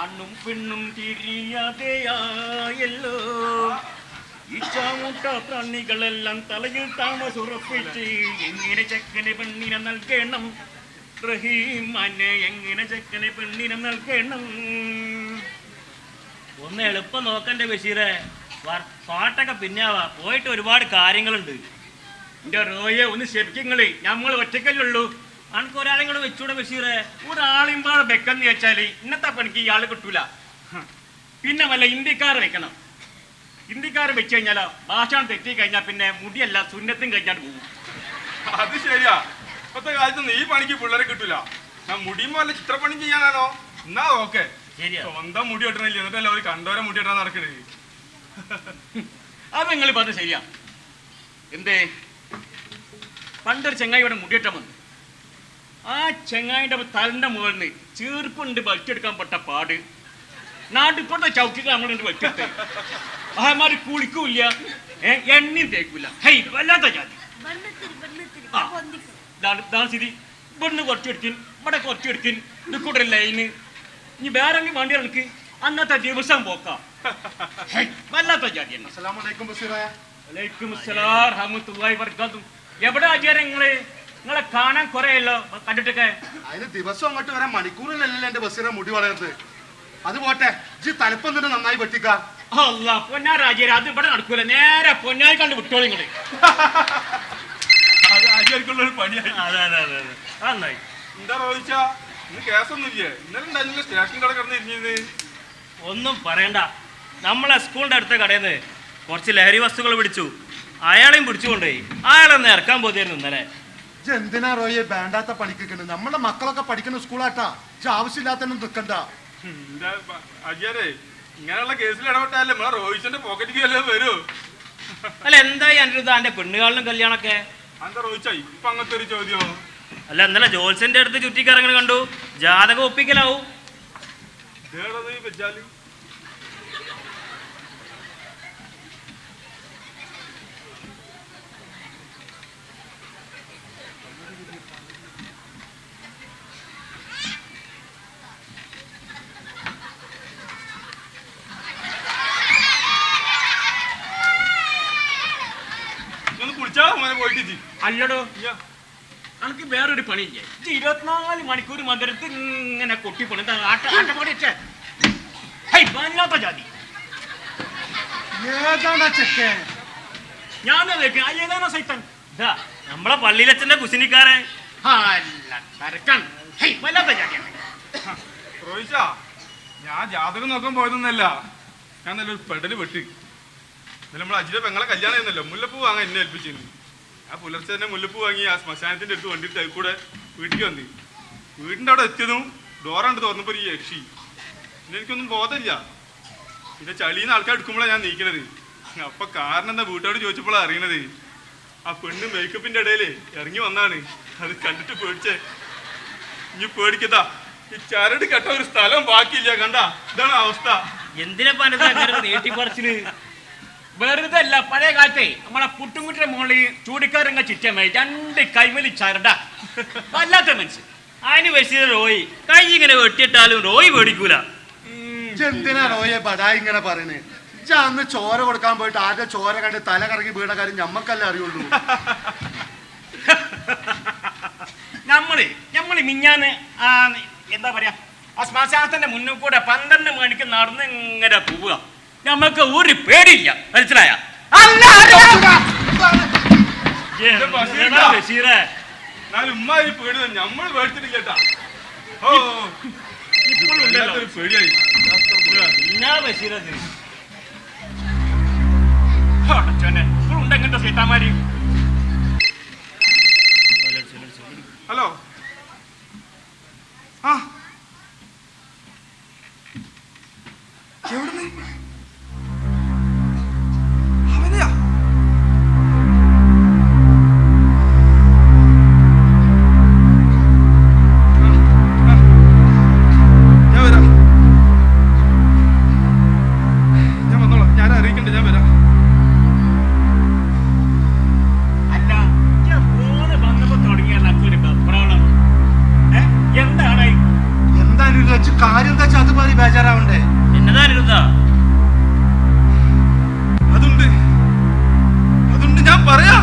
ആണും പെണ്ണും തിരിയാതെയായല്ലോ. ഈ ചാമുട്ട പ്രാണികളെല്ലാം തലയിൽ താമസുറപ്പിച്ച് എങ്ങനെ ചെക്കനെ പെണ്ണിനെ നൽകണം റഹീമാനെ, എങ്ങനെ ചെക്കനെ പെണ്ണിനെ നൽകണം? ഒന്ന് എളുപ്പം നോക്കണ്ടേ ബഷീറെ? പാട്ടൊക്കെ പിന്നാവാ, പോയിട്ട് ഒരുപാട് കാര്യങ്ങളുണ്ട്. എന്റെ റോയെ ഒന്ന് ശരിക്കുങ്ങളെ, നമ്മൾ ഒറ്റക്കല്ലുള്ളൂ. അനക്ക് ഒരാളെയും കൂടെ വെച്ചൂടെ ബഷീറെ? ഒരാളിമ്പാട് വെക്കെന്ന് വെച്ചാൽ ഇന്നത്തെ പണിക്ക് ഇയാൾ കിട്ടൂല. പിന്നെ വല്ല ഇന്ത്യക്കാർ വെക്കണം. ഇന്ത്യക്കാർ വെച്ച് കഴിഞ്ഞാലോ ഭാഷ തെറ്റി കഴിഞ്ഞാൽ പിന്നെ മുടിയല്ല സുന്നത്തും കഴിഞ്ഞാൽ പോകും. അത് ശരിയാ, ഇപ്പത്തെ കാലത്ത് ഈ പണിക്ക് പിള്ളേരെ കിട്ടൂല. ഞാൻ മുടിയുമ്പോ വല്ല ചിത്രപ്പണി ചെയ്യാനാണോ? എന്നാ ഓക്കെ. സ്വന്തം മുടി വെട്ടണില്ല, എന്നിട്ടല്ല ഒരു കണ്ടോരെ മുടി വെട്ടാൻ നടക്കണേ. അത് നിങ്ങൾ പറഞ്ഞ ശരിയാ. എന്തേ, പണ്ടൊരു ചെങ്ങായി ഇവിടെ മുടിയിട്ട വന്നു. ആ ചെങ്ങായിന്റെ തലന്റെ മുകളിൽ ചീർപ്പുണ്ട് വലിച്ചെടുക്കാൻ പെട്ട പാട്. നാട്ടിപ്പുറത്തെ ചൗക്കിക്ക് നമ്മളുണ്ട് വെച്ചിട്ട് ആമാര് കുളിക്കൂല്ല, എണ്ണയും തേക്കൂല. ഹൈ വല്ലാത്ത ജാതി. സ്ഥിതി. ഇവിടുന്ന് കുറച്ചെടുക്കിൻ, ഇവിടെ കുറച്ചെടുക്കിൻ, ഇത് കൂടെ ലൈന്. ഇനി വേറെ വണ്ടി എനിക്ക് അന്നത്തെ ദിവസം പോക്കാം. വല്ലാത്ത ജാതി. എവിടെ ആചാരം നിങ്ങളെ കാണാൻ കുറെയല്ലോ കണ്ടിട്ടൊക്കെ. അതിന് ദിവസം അങ്ങോട്ട് വരാൻ മണിക്കൂറിലല്ലല്ലോ എന്റെ ബസ്സിനെ മുടി വളരുന്നത്. അത് പോട്ടെ, ജി തലപ്പം തന്നെ നന്നായി വെട്ടിക്കാം. അല്ല പൊന്നാരാചാര്യ, അത് ഇവിടെ നടക്കൂല. നേരെ പൊന്നായി കണ്ട് വിട്ടോളൂ നിങ്ങള്. ആചാര്യക്കുള്ളൊരു പണിയായി. അതെ അതെ അതെ അതെ, നന്നായി. എന്താ ചോദിച്ചാ, ഇന്ന് കേസൊന്നുമില്ലേ? ഇന്നലെ ഉണ്ടായിരുന്നില്ല സ്റ്റേഷൻ കട കിടന്നിരുന്നത്. ഒന്നും പറയണ്ട. നമ്മളെ സ്കൂളിന്റെ അടുത്ത കടയിൽ നിന്ന് കുറച്ച് ലഹരി വസ്തുക്കൾ പിടിച്ചു. അയാളെയും പിടിച്ചുകൊണ്ടുപോയി. അയാളെന്ന് ഇറക്കാൻ പോതിയായിരുന്നു ഇന്നലെ. എന്തിനാ റോയെ വേണ്ടാത്ത പണിക്കുന്നത്? നമ്മുടെ മക്കളൊക്കെ പഠിക്കുന്ന സ്കൂളാട്ടാ. ആവശ്യമില്ലാത്തൊന്നും നിൽക്കണ്ട. ആചാരേ, ഇങ്ങനെയുള്ള കേസിൽ ഇടപെട്ടാലേ നമ്മളെ റോഹിച്ചന്റെ പോക്കറ്റിക്ക് വല്ലതും വരൂ. അല്ല എന്തായി അനിരുദ്ധ എന്റെ പെണ്ണുകാളിലും കല്യാണൊക്കെ? എന്താ റോഹിച്ചായി ഇപ്പൊ അങ്ങനത്തെ ഒരു ചോദ്യമോ? അല്ല ഇന്നലെ ജോത്സ്യന്റെ അടുത്ത് ചുറ്റിക്കറങ്ങനെ കണ്ടു. ജാതകം ഒപ്പിക്കലാവും. വെച്ചാല് അല്ലടോ അനക്ക് വേറൊരു പണിയില്ലേ 24 മണിക്കൂർ മന്ദിരത്ത് ഇങ്ങനെ കൊട്ടി പണിത ആട്ടപ്പാടി വല്ലാത്ത ജാതി. ഞാൻ ഏതാണോ സൈത്താൻ നമ്മളെ പള്ളിയിലച്ഛന്റെ കുസിനിക്കാരൻ വല്ലാത്ത ജാതിയാണ്. റോയിച്ചാ ഞാൻ ജാതകം നോക്കാൻ പോയതൊന്നല്ല, ഞാൻ നല്ലൊരു പെടല് വെട്ടി. ഇന്നലെ നമ്മൾ അജിയുടെ പെങ്ങളെ കല്യാണം ചെയ്യുന്നല്ലോ, മുല്ലപ്പൂ വാങ്ങാൻ എന്നെ ഏൽപ്പിച്ചിരുന്നു. ആ പുലർച്ചെ തന്നെ മുല്ലപ്പൂ വാങ്ങി ആ ശ്മശാനത്തിന്റെ അടുത്ത് വണ്ടിയിട്ട് അതിൽ കൂടെ വീട്ടിൽ വന്നു. വീടിൻ്റെ അവിടെ എത്തിയതും ഡോറാണ്ട് തുറന്നപ്പോൾ ഈ യക്ഷി. പിന്നെ എനിക്കൊന്നും ബോധമില്ല. പിന്നെ ചളിന്ന് ആൾക്കാർ എടുക്കുമ്പോഴാണ് ഞാൻ നീക്കണത്. അപ്പൊ കാരണം എന്താ വീട്ടോട് ചോദിച്ചപ്പോഴാണ് അറിയണത് ആ പെണ്ണ് മേക്കപ്പിന്റെ ഇടയിൽ ഇറങ്ങി വന്നാണ്. അത് കണ്ടിട്ട് പേടിച്ചേ. ഇനി പേടിക്കതാ, ഈ ചരട് കെട്ട ഒരു സ്ഥലം ബാക്കിയില്ല. കണ്ടാ ഇതാണ് അവസ്ഥ. എന്തിനാ നീട്ടിപ്പറിച്ചിന്? വെറുതെ അല്ല, പഴയ കാലത്തെ നമ്മളെ പുട്ടുംകുട്ടിയുടെ മുകളിൽ ചൂടിക്കാരങ്ങ ചിറ്റമായി 2 കൈവലി ചരട വല്ലാത്ത മനസ്സ്. അതിന് വെച്ചിട്ട് റോയി കൈ ഇങ്ങനെ വെട്ടിയിട്ടാലും റോയി പേടിക്കൂല. എന്തിനാ റോയെ ബടായി ഇങ്ങനെ പറയണേ? അന്ന് ചോര കൊടുക്കാൻ പോയിട്ട് ആദ്യം ചോര കണ്ട് തല കറങ്ങി വീണ കാര്യം ഞമ്മക്കല്ലേ അറിയുള്ളൂ. നമ്മള് മിഞ്ഞാന്ന് എന്താ പറയാ ആ ശ്മശാനത്തിന്റെ മുന്നിൽ കൂടെ 12 മണിക്ക് നടന്ന് ഇങ്ങനെ പോവുക. നമ്മക്ക് ഒരു പേടിയില്ല, മനസ്സിലായ? ഉമ്മാരി പേടി നമ്മള് പേടിച്ചിട്ടില്ല. പേടിയായി ഉണ്ടെങ്കിന്റെ സീതാമാരി. ഹലോ, ആ എവിടുന്ന്? അവനെയാ? ഞാൻ വരാം, ഞാൻ വന്നോളാം. ഞാൻ അറിയിക്കണ്ട, ഞാൻ വരാം. അല്ല ഫോണ് വന്നപ്പോ തുടങ്ങിയ പ്രോബ്ലം എന്താണ്? എന്തായാലും വെച്ച് കാര്യം എന്താ വെച്ചാൽ അത് മതി, ബേജാറാവണ്ടേ? എന്നതാ അതുണ്ട് ഞാൻ പറയാ.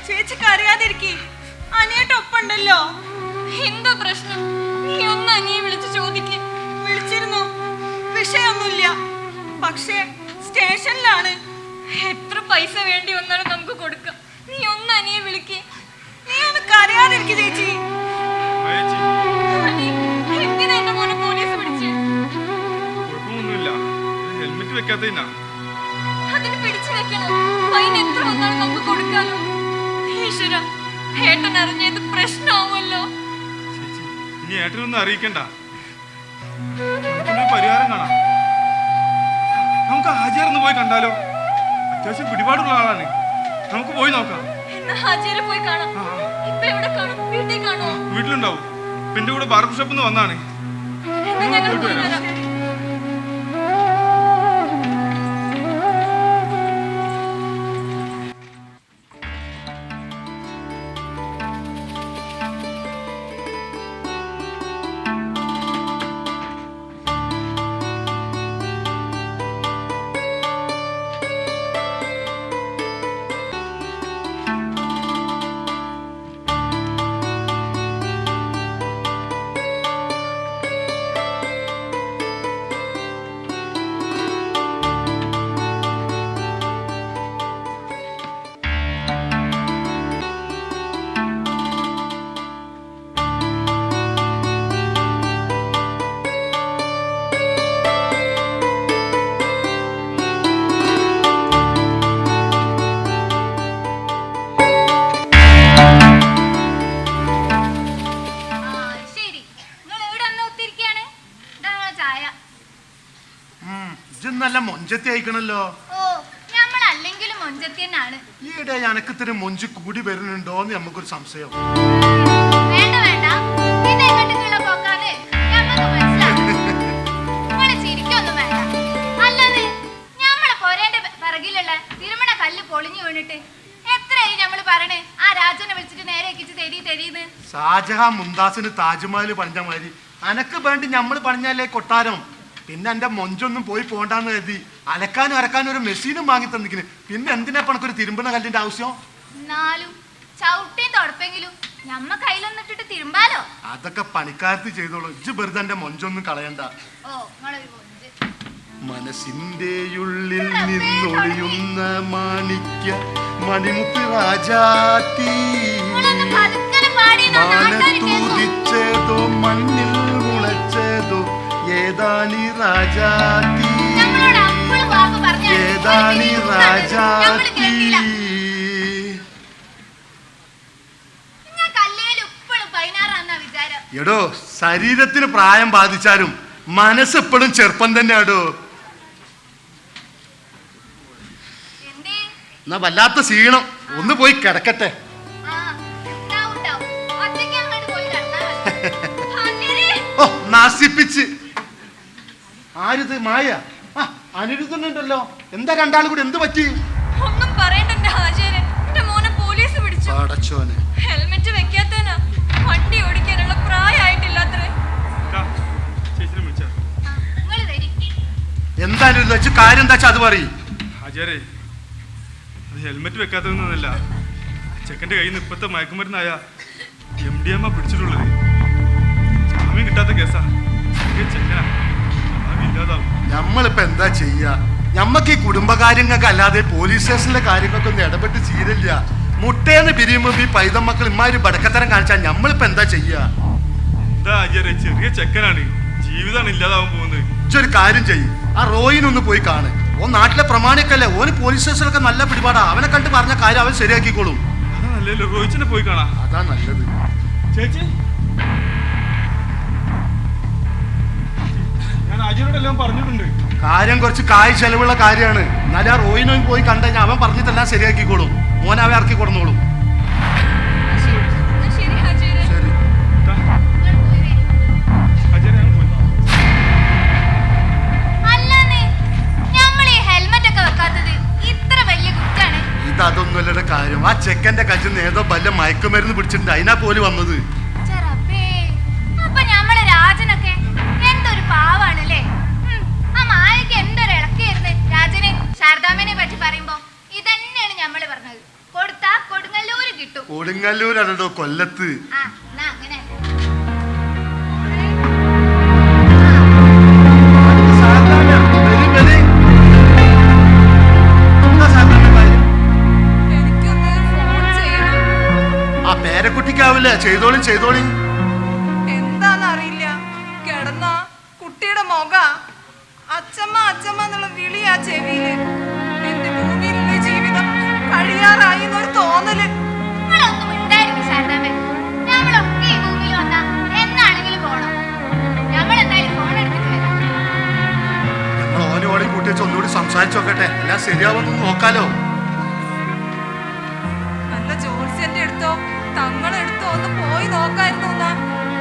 ചേച്ചിക്ക് അറിയാതിരിക്കേ, അനിയട്ടൊപ്പുണ്ടല്ലോ. എന്താ പ്രശ്നം? നീ ഒന്ന് അനിയെ വിളിച്ച് ചോദിക്ക്. വിളിച്ചിരുന്നു, വിഷയൊന്നുമില്ല. പക്ഷേ സ്റ്റേഷനിലാണ്. എത്ര പൈസ വേണ്ടി വന്നാലും നമുക്ക് കൊടുക്കാം. നീ ഒന്ന് അനിയെ വിളിക്ക്. നീ ഒന്ന് കരയാതിരിക്കും ചേച്ചി. എന്തിനാ എന്റെ മോനെ പോലീസ് പിടിച്ച്? ഹെൽമെറ്റ് വെക്കാത്തതിനാ. അതിന് പിടിച്ചു വെക്കണം. ഫൈൻ എത്ര വന്നാലും നമുക്ക് കൊടുക്കാലോ. ഈശ്വര, ഏട്ടൻ അറിഞ്ഞത് പ്രശ്നമാവുമല്ലോ. ഇനി ഏട്ടനൊന്നും അറിയിക്കണ്ട, പരിഹാരം കാണാം. നമുക്ക് ഹാജിയാർന്ന് പോയി കണ്ടാലോ? അത്യാവശ്യം പിടിപാടുള്ള ആളാണ്, നമുക്ക് പോയി നോക്കാം. ഹാജിയാരെ പോയി കാണാം. ഇപ്പൊ എവിടെ കാണും? വീട്ടിൽ കാണുമോ? വീട്ടിലുണ്ടാവും. പിന്നെ കൂടെ ബാർബർ ഷോപ്പിൽ നിന്ന് വന്നാണ്. പോയിട്ട് വരാം. മൊഞ്ചത്തി അയക്കണല്ലോ. ഓ നമ്മൾ അല്ലെങ്കിലും മൊഞ്ചത്തി തന്നെയാണ്. ഈയിടെ എനക്ക് ഇത്തിരി മൊഞ്ച് കൂടി വരുന്നുണ്ടോന്ന് നമുക്കൊരു സംശയം. വേണ്ട വേണ്ട, ഇതെങ്ങോട്ടുള്ള പോക്കാണ് ഞമ്മക്ക് മനസ്സിലാവും. നിങ്ങള് ചിരിക്കൊന്നും വേണ്ട. അല്ലാതെ ഞമ്മളെ പോരേന്റെ പിറകിലുള്ള തിരുമണ കല്ല് പൊളിഞ്ഞു വീണിട്ട് എത്രയായി ഞമ്മള് പറയണേ ആ രാജനെ വിളിച്ചിട്ട് നേരെ എത്തിച്ച് തെരീന്ന്. ഷാജഹാൻ മുംതാസിന് താജ്മഹൽ പണിഞ്ഞ മാതിരി അനക്ക് വേണ്ടി ഞമ്മള് പണിഞ്ഞാലേ കൊട്ടാരം. പിന്നെ എന്റെ മൊഞ്ചൊന്നും പോയി പോണ്ടാന്ന് കരുതി അലക്കാനും അരക്കാനും ഒരു മെഷീനും വാങ്ങി തന്നിക്കുന്നു. പിന്നെ എന്തിനാ പണക്കൊരു തിരുമ്പണ കല്ലിന്റെ ആവശ്യം? എന്നാലും ചവിട്ടിയും തുടപ്പെങ്കിലും ഞമ്മ കയ്യിലൊന്നിട്ടിട്ട് തിരുമ്പാലോ. അതൊക്കെ പണിക്കാരത്ത് ചെയ്തോളൂ. ഇജ്ജ് വെറുതെ എന്റെ മൊഞ്ചൊന്നും കളയണ്ട. ഓ നിങ്ങളൊരു മൊഞ്ച്. മനസ്സിന്റെ ഉള്ളിൽ നിന്നൊളിയുന്ന മാണിക്യ മണിമുത്ത് രാജാത്തി മാനത്തൂതിച്ചതോ മണ്ണിൽ മുളച്ചതോ ഏതാണി രാജാത്തി ഏതാണി രാജാത്തി. എടോ ശരീരത്തിന് പ്രായം ബാധിച്ചാലും മനസ്സ് എപ്പോഴും ചെറുപ്പം തന്നെയാടോ. എന്നാ വല്ലാത്ത ക്ഷീണം, ഒന്ന് പോയി കിടക്കട്ടെ. ഓ നശിപ്പിച്ച് ആരിത് മായ? അനിരുദ്ധനുണ്ടല്ലോ. എന്താ രണ്ടാളും കൂടി എന്ത് പറ്റി? ഒന്നും പറയണ്ട ഹാജരെ, എന്റെ മോനെ പോലീസ് പിടിച്ചു. പടച്ചോനെ, ഹെൽമെറ്റ് വെക്കാത്തനാ. വണ്ടി ഓടിക്കാനുള്ള പ്രായമായിട്ടില്ലാത്രേ. എന്താ വെച്ച് കാര്യം എന്താ വെച്ചാ അത് പറയും. ഹാജരെ, അത് ഹെൽമെറ്റ് വെക്കാത്തതൊന്നുമല്ല. ചെക്കൻ്റെ കയ്യിൽ നിന്ന് ഇപ്പത്തെ മയക്കുമരുന്നായ MDMA പിടിച്ചിട്ടുള്ളത്. ജാമ്യം കിട്ടാത്ത കേസാ. ചെക്കനാ ഇല്ലാതാവും. നമ്മളിപ്പോ എന്താ ചെയ്യാ? ഞമ്മക്ക് ഈ കുടുംബകാര്യങ്ങൾക്ക് അല്ലാതെ പോലീസ് സ്റ്റേഷനിലെ കാര്യങ്ങൾക്ക് ഒന്നും ഇടപെട്ട് ചെയ്തില്ല. മുട്ടേന്ന് പിരിയുമ്പോ ഈ പൈതം മക്കൾ ഇമ്മാതിരി ബടക്കത്തരം കാണിച്ചാൽ നമ്മളിപ്പോ എന്താ ചെയ്യാ? എന്താ ഹാജരെ, ചെറിയ ചെക്കനാണ്, ജീവിതമാണ് ഇല്ലാതാവാൻ പോകുന്നത്. ഒരു കാര്യം ചെയ്യും, ആ റോയിനൊന്ന് പോയി കാണ്. ഓൻ നാട്ടിലെ പ്രമാണിക്കല്ലേ, ഓന് പോലീസ് സ്റ്റേഷനിലൊക്കെ നല്ല പിടിപാടാ. അവനെ കണ്ട് പറഞ്ഞ കാര്യം അവൻ ശരിയാക്കിക്കോളും. അതാ നല്ലല്ലോ, റോയിച്ചിനെ പോയി കാണാം. അതാ നല്ലത്. ചേച്ചി, ഞാൻ അജിയോടെല്ലാം പറഞ്ഞിട്ടുണ്ട്. കാര്യം കുറച്ച് കായ് ചെലവുള്ള കാര്യമാണ്. എന്നാലും ആ റോയിനും പോയി കണ്ടുകഴിഞ്ഞാൽ അവൻ പറഞ്ഞിട്ടെല്ലാം ശരിയാക്കിക്കോളും. മോൻ അവൻ ഇറക്കി കൊടുന്നോളും. ഇതൊന്നുമല്ലയുടെ കാര്യം. ആ ചെക്കന്റെ കജിന്ന് ഏതോ വല്ല മയക്കുമരുന്ന് പിടിച്ചിട്ടുണ്ട്, അതിനാ പോലും വന്നത്. അപ്പൊ ഞമ്മളെ രാജനൊക്കെ എന്തൊരു പാവാണല്ലേ. ആ മായക്ക് എന്തൊരു ഇളക്കായിരുന്നു രാജനെ ശാരദാമ്മനെ പറ്റി പറയുമ്പോ. ഇതന്നെയാണ് ഞമ്മള് പറഞ്ഞത്, കൊടുത്താ കൊടുങ്ങല്ലൂര് കിട്ടും. കൊടുങ്ങല്ലൂരാണോ കൊല്ലത്ത്? അങ്ങനെ പേരക്കുട്ടിക്കാവില്ലേ? ചെയ്തോളി ചെയ്തോളി. എന്താന്നറിയില്ല, കിടന്ന കുട്ടിയുടെ മുഖ അച്ചമ്മ അച്ചമ്മ എന്നുള്ള വിളിയാ ചെവിയില്. എന്റെ ഭൂമിയിലുള്ള ജീവിതം കഴിയാറായി എന്നൊരു തോന്നല്. ഞങ്ങൾ ഓനോടി കൂട്ടി വെച്ച് ഒന്നുകൂടി സംസാരിച്ചു നോക്കട്ടെ, എല്ലാം ശരിയാവുന്നു നോക്കാലോ. നല്ല ജോത്സ്യന്റെ അടുത്തോ തങ്ങളെടുത്തോ ഒന്ന് പോയി നോക്കായിരുന്നു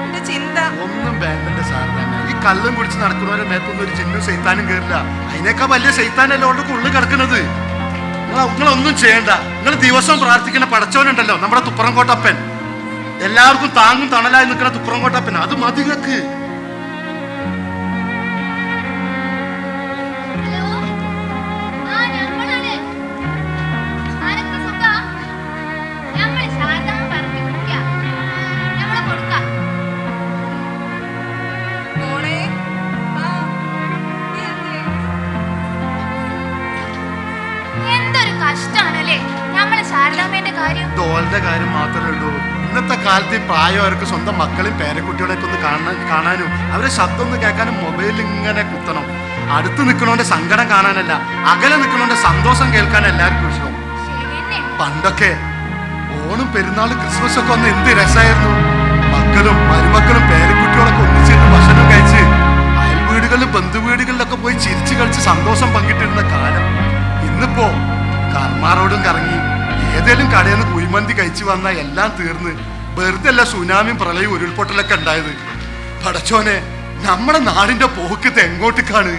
എന്റെ ചിന്ത. ഒന്നും വേണ്ടന്റെ സാർ തന്നെ. ഈ കള്ളും കുടിച്ച് നടക്കുന്നവരെ മേത്തൊന്നും ഒരു ചിന്നും ശൈത്താനും കേറില്ല. അതിനേക്കാൾ വലിയ ശൈത്താനല്ലേ ഉള്ളു ഉള്ളിൽ കിടക്കുന്നത്. നിങ്ങളൊന്നും ചെയ്യണ്ട. നിങ്ങൾ ദിവസവും പ്രാർത്ഥിക്കുന്ന പടച്ചവനുണ്ടല്ലോ, നമ്മുടെ തുപ്പറംകോട്ടപ്പൻ. എല്ലാവർക്കും താങ്ങും തണലായി നിൽക്കുന്ന തുപ്പറംകോട്ടപ്പൻ, അത് മതി നിങ്ങൾക്ക്. ഡോളിന്റെ കാര്യം മാത്രമേ ഉള്ളൂ. ഇന്നത്തെ കാലത്ത് ഈ പ്രായവർക്ക് സ്വന്തം മക്കളെയും പേരക്കുട്ടികളെയൊക്കെ ഒന്ന് കാണാനും അവരെ ശബ്ദം ഒന്ന് കേൾക്കാനും മൊബൈലിൽ ഇങ്ങനെ കുത്തണം. അടുത്ത് നിൽക്കണോന്റെ സങ്കടം കാണാനല്ല, അകലെ നിൽക്കണോന്റെ സന്തോഷം കേൾക്കാൻ എല്ലാവർക്കും ഇഷ്ടം. പണ്ടൊക്കെ ഓണം പെരുന്നാൾ ക്രിസ്മസ് ഒക്കെ ഒന്ന് എന്ത് രസമായിരുന്നു. മക്കളും മരുമക്കളും പേരക്കുട്ടികളൊക്കെ ഒന്നിച്ചിട്ട് ഭക്ഷണം കഴിച്ച് അയൽവീട് വീടുകളിലും ബന്ധുവീടുകളിലൊക്കെ പോയി ചിരിച്ചു കളിച്ച് സന്തോഷം പങ്കിട്ടിരുന്ന കാലം ഇന്നിപ്പോ കർമാറോടും കറങ്ങി ഏതേലും കടയിൽ നിന്ന് കുഴിമന്തി കഴിച്ചു വന്ന എല്ലാം തീർന്ന് വെറുതെ അല്ല സുനാമിയും പ്രളയം ഉരുൾപൊട്ടലൊക്കെ ഉണ്ടായത്. പടച്ചോനെ, നമ്മുടെ നാടിന്റെ പോക്ക് എങ്ങോട്ടേക്കാണ്?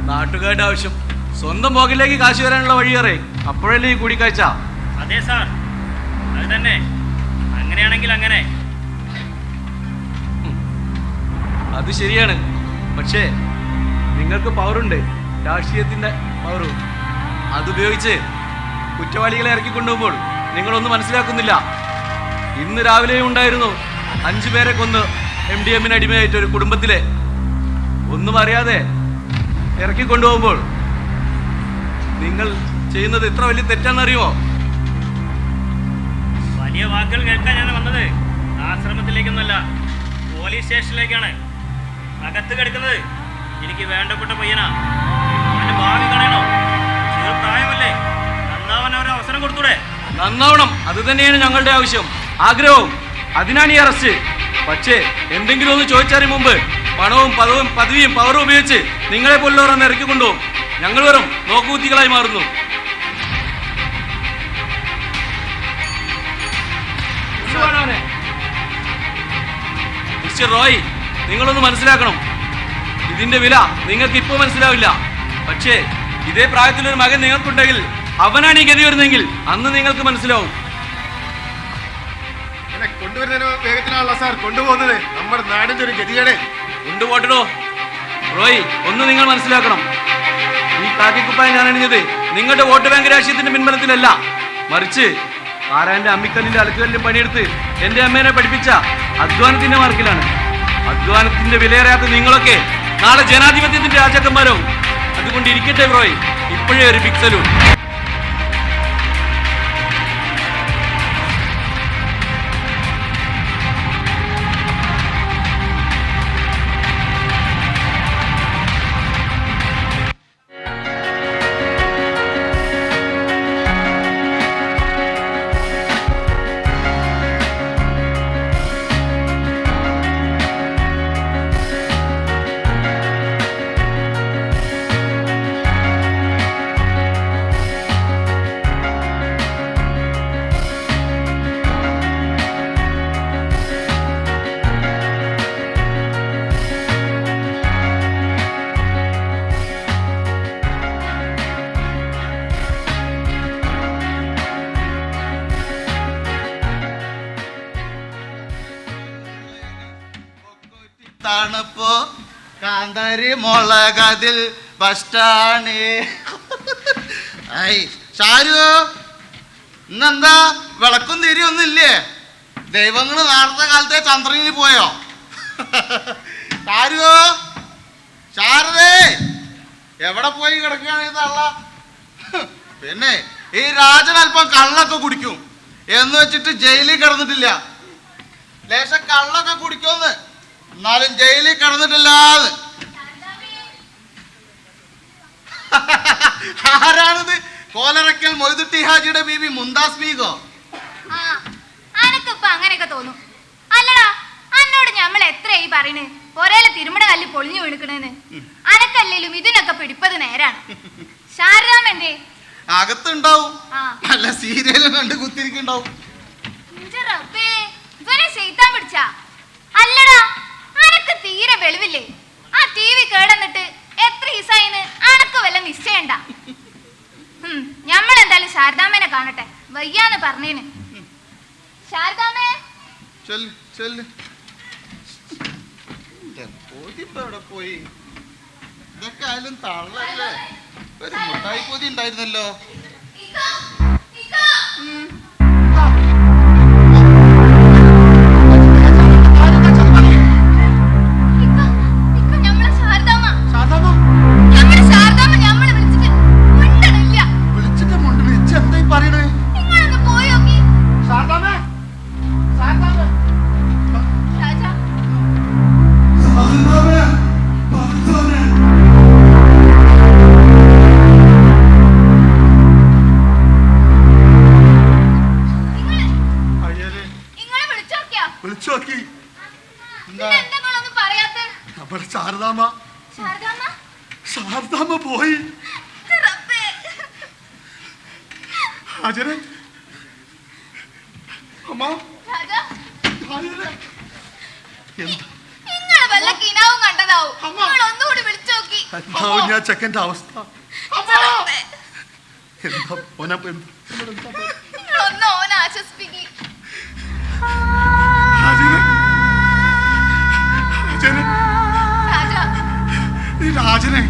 നാട്ടുകാരുടെ ആവശ്യം സ്വന്തം പോകിലേക്ക് കാശ് വരാനുള്ള വഴിയേറെ, അപ്പോഴല്ലേ ഈ കൂടിക്കാഴ്ച? അതെ സാർ, അത് തന്നെ. അങ്ങനെയാണെങ്കിൽ അങ്ങനെ. അത് ശരിയാണ്. പക്ഷേ നിങ്ങൾക്ക് പവറുണ്ട്, രാഷ്ട്രീയത്തിന്റെ പവറും. അതുപയോഗിച്ച് കുറ്റവാളികളെ ഇറക്കിക്കൊണ്ടുപോകുമ്പോൾ നിങ്ങളൊന്നും മനസ്സിലാക്കുന്നില്ല. ഇന്ന് രാവിലെയും ഉണ്ടായിരുന്നു 5 പേരെ കൊന്ന് MDMന് അടിമയായിട്ട് ഒരു കുടുംബത്തിലെ. ഒന്നും അറിയാതെ ഇറക്കിക്കൊണ്ടുപോകുമ്പോൾ നിങ്ങൾ ചെയ്യുന്നത് എത്ര വലിയ തെറ്റാണെന്നറിയുമോ? വലിയ വാക്കുകൾ കേൾക്കാൻ ഞാൻ വന്നത് ആശ്രമത്തിലേക്കൊന്നുമല്ല, പോലീസ് സ്റ്റേഷനിലേക്കാണ്. അകത്ത് കിടക്കുന്നത് എനിക്ക് വേണ്ടപ്പെട്ട പയ്യനാ. അവന്റെ ഭാവി കളയണോ? ചെറുപ്രായമല്ലേ, നന്നാവാൻ അവരെ അവസരം കൊടുത്തൂടെ? നന്നാവണം, അത് തന്നെയാണ് ഞങ്ങളുടെ ആവശ്യം, ആഗ്രഹവും. അതിനാണ് ഈ അറസ്റ്റ്. പക്ഷേ എന്തെങ്കിലും ഒന്ന് ചോദിച്ചതിന് മുമ്പ് പണവും പദവിയും പവറും ഉപയോഗിച്ച് നിങ്ങളെ പോലുള്ളവർ ഒന്ന് ഇറക്കിക്കൊണ്ടുപോകും. ഞങ്ങൾ വെറും നോക്കുകുത്തികളായി മാറുന്നു. മിസ്റ്റർ റോയ്, നിങ്ങളൊന്ന് മനസ്സിലാക്കണം. ഇതിന്റെ വില നിങ്ങൾക്ക് ഇപ്പോൾ മനസ്സിലാവില്ല. പക്ഷേ ഇതേ പ്രായത്തിലൊരു മകൻ നിങ്ങൾക്കുണ്ടെങ്കിൽ അവനാണ് ഈ ഗതി വരുന്നതെങ്കിൽ അന്ന് നിങ്ങൾക്ക് മനസ്സിലാവും. കൊണ്ടുവരുന്നതിന് വേഗത്തിലാണല്ലോ സാർ കൊണ്ടുപോകുന്നത്. നമ്മുടെ നാടിന്റെ ഒരു ഗതികേട്. കൊണ്ടുപോട്ടോ റോയ്, ഒന്ന് നിങ്ങൾ മനസ്സിലാക്കണം. ഈ കാക്കിക്കുപ്പായ ഞാൻ അണിഞ്ഞത് നിങ്ങളുടെ വോട്ട് ബാങ്ക് രാഷ്ട്രീയത്തിന്റെ പിൻബലത്തിലല്ല, മറിച്ച് ആരാന്റെ അമ്മിക്കല്ലിന്റെ അലക്കുകല്ലിലും പണിയെടുത്ത് എന്റെ അമ്മേനെ പഠിപ്പിച്ച അധ്വാനത്തിന്റെ മാർക്കിലാണ്. അധ്വാനത്തിന്റെ വിലയേറിയാത്ത നിങ്ങളൊക്കെ നാളെ ജനാധിപത്യത്തിന്റെ രാജാക്കന്മാരാവും. അതുകൊണ്ട് ഇരിക്കട്ടെ റോയ്, ഇപ്പോഴേ ഒരു ബിഗ് സല്യൂട്ട്. തണുപ്പോ കാന്താരി മുളകതിൽ ബസ്റ്റാണ്. ഐ ഷാരു, ഇന്നെന്താ വിളക്കും തിരിയൊന്നുമില്ലേ? ദൈവങ്ങൾ നേരത്തെ കാലത്തെ ചന്ദ്രനിൽ പോയോ? ഷാരു, ശാരദേ, എവിടെ പോയി കിടക്കുകയാണ് ഈ തള്ള? പിന്നെ ഈ രാജൻ അല്പം കള്ളൊക്കെ കുടിക്കും എന്ന് വെച്ചിട്ട് ജയിലിൽ കിടന്നിട്ടില്ല. ലേശം കള്ളൊക്കെ കുടിക്കുമെന്ന്, എന്നാലും ജയിലിൽ കിടന്നിട്ടില്ലാന്ന്. ആരാണിത്? കോലറയ്ക്കൽ മൊയ്തുട്ടി ഹാജിയുടെ ബീബി മുന്താസ് ബീഗോ? അങ്ങനെയൊക്കെ തോന്നും. അല്ലടാ, അന്നോട് ഞമ്മൾ എത്രയായി പറയണ് ഒരേലെ തിരുമണ കല്ല് പൊളിഞ്ഞു വീണിക്കണെന്ന്. അനക്കല്ലേലും ഇതിനൊക്കെ പിടിപ്പത് നേരാണ്. ശാരദാമന്റെ അകത്തുണ്ടാവും, നല്ല സീരിയലും കണ്ട് കുത്തിരിക്കുണ്ടാവും. പിടിച്ചാ അല്ലടാ, അനക്ക് തീരെ വെളിവില്ലേ? ആ TV കേടന്നിട്ട് എത്ര ദിവസമായിന്ന് അനക്ക് വല്ല നിശ്ചയണ്ട. ഞമ്മളെന്തായാലും ശാരദാമ്മനെ കാണട്ടെ, വയ്യാന്ന് പറഞ്ഞേന്. ശാരദാമ്മേ, പോയി ഇതൊക്കെ ആയാലും തള്ളല്ലേ. ഒരു മുട്ടായി പൊതി ഉണ്ടായിരുന്നല്ലോ. ശാരദാമ്മ പോയി. ഹാജരെ അമ്മ, ഞാൻ ചെക്കൻ്റെ അവസ്ഥ രാജനെ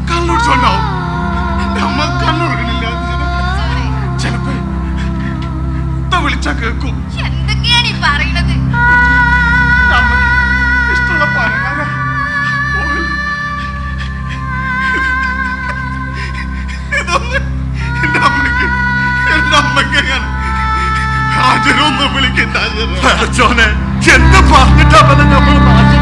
കണ്ണുടിച്ചോണ്ടാവും. നമ്മ കണ്ണുറങ്ങണില്ല. ചിലപ്പോ വിളിച്ചാ കേൾക്കും. എന്തൊക്കെയാണ് ഈ പറയണത്? ഇഷ്ടമുള്ള പരകാല ഇതൊന്ന് എന്റെ അമ്മയ്ക്ക് ഹാജരൊന്നും വിളിക്കണ്ട. എന്ത് പറഞ്ഞിട്ടാ നമ്മൾ നാശം.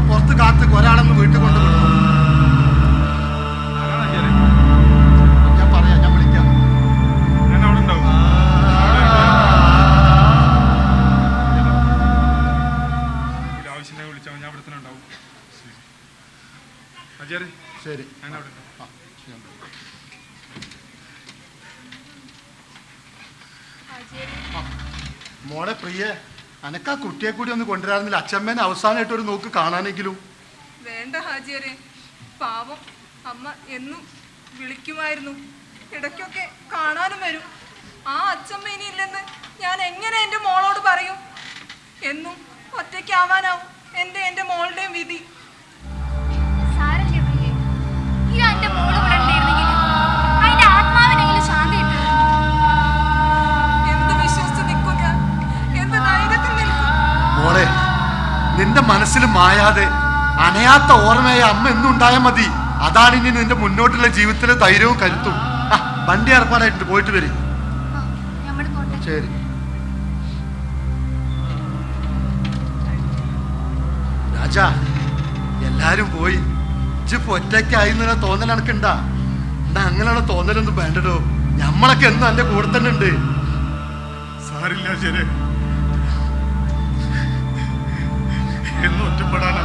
പുറത്ത് കാത്ത് ഒരാളെന്ന് വീട്ടിൽ കൊണ്ട് വിടുന്നു. ഞാൻ പറയാം, ഞാൻ വിളിക്കാം. ഞാൻ അവിടെ ഉണ്ടാവും. ആവശ്യം വിളിച്ചാൽ ഞാൻ ഇവിടെ തന്നെ ഉണ്ടാവും. മോളെ പ്രിയ, അനക്കാ കുട്ടിയെ കൂടി ഒന്ന് കൊണ്ടുവരാറുന്നില്ല, അച്ഛമ്മേനെ അവസാനമായിട്ട് ഒരു നോക്ക് കാണാനെങ്കിലും. വേണ്ട ഹാജിയരെ, പാവം അമ്മ എന്നും വിളിക്കുമായിരുന്നു, ഇടയ്ക്കൊക്കെ കാണാനും വരും. ആ അച്ഛമ്മ ഇനി ഇല്ലെന്ന് ഞാൻ എങ്ങനെ എൻ്റെ മോളോട് പറയും? എന്നും ഒറ്റയ്ക്കാവാനാവും എൻ്റെ മോളുടെയും വിധി. എന്ത് വിശ്വസിച്ച് നിൽക്കും ഞാൻ? എന്ത് ധൈര്യത്തിൽ നിൽക്കും? മോളെ, നിന്റെ മനസ്സിൽ മായാതെ അണയാത്ത ഓർമ്മയായ അമ്മ എന്നും ഉണ്ടായാൽ മതി. അതാണ് ഇനി നിന്റെ മുന്നോട്ടുള്ള ജീവിതത്തിലെ ധൈര്യവും കരുത്തും. വണ്ടി ഏർപ്പാടായിട്ടുണ്ട്, പോയിട്ട് വരും. ശരി. രാജാ, എല്ലാരും പോയി, ഇജ്ജിപ്പോ ഒറ്റയ്ക്കായി എന്നുള്ള തോന്നൽ എനക്കുണ്ടാ? എന്നാ അങ്ങനെയുള്ള തോന്നലൊന്നും വേണ്ടടോ, ഞമ്മളൊക്കെ എന്നും എന്റെ കൂടെ തന്നെ ഉണ്ട്. സാരില്ല ശരി, എന്നും ഒറ്റപ്പെടാനാ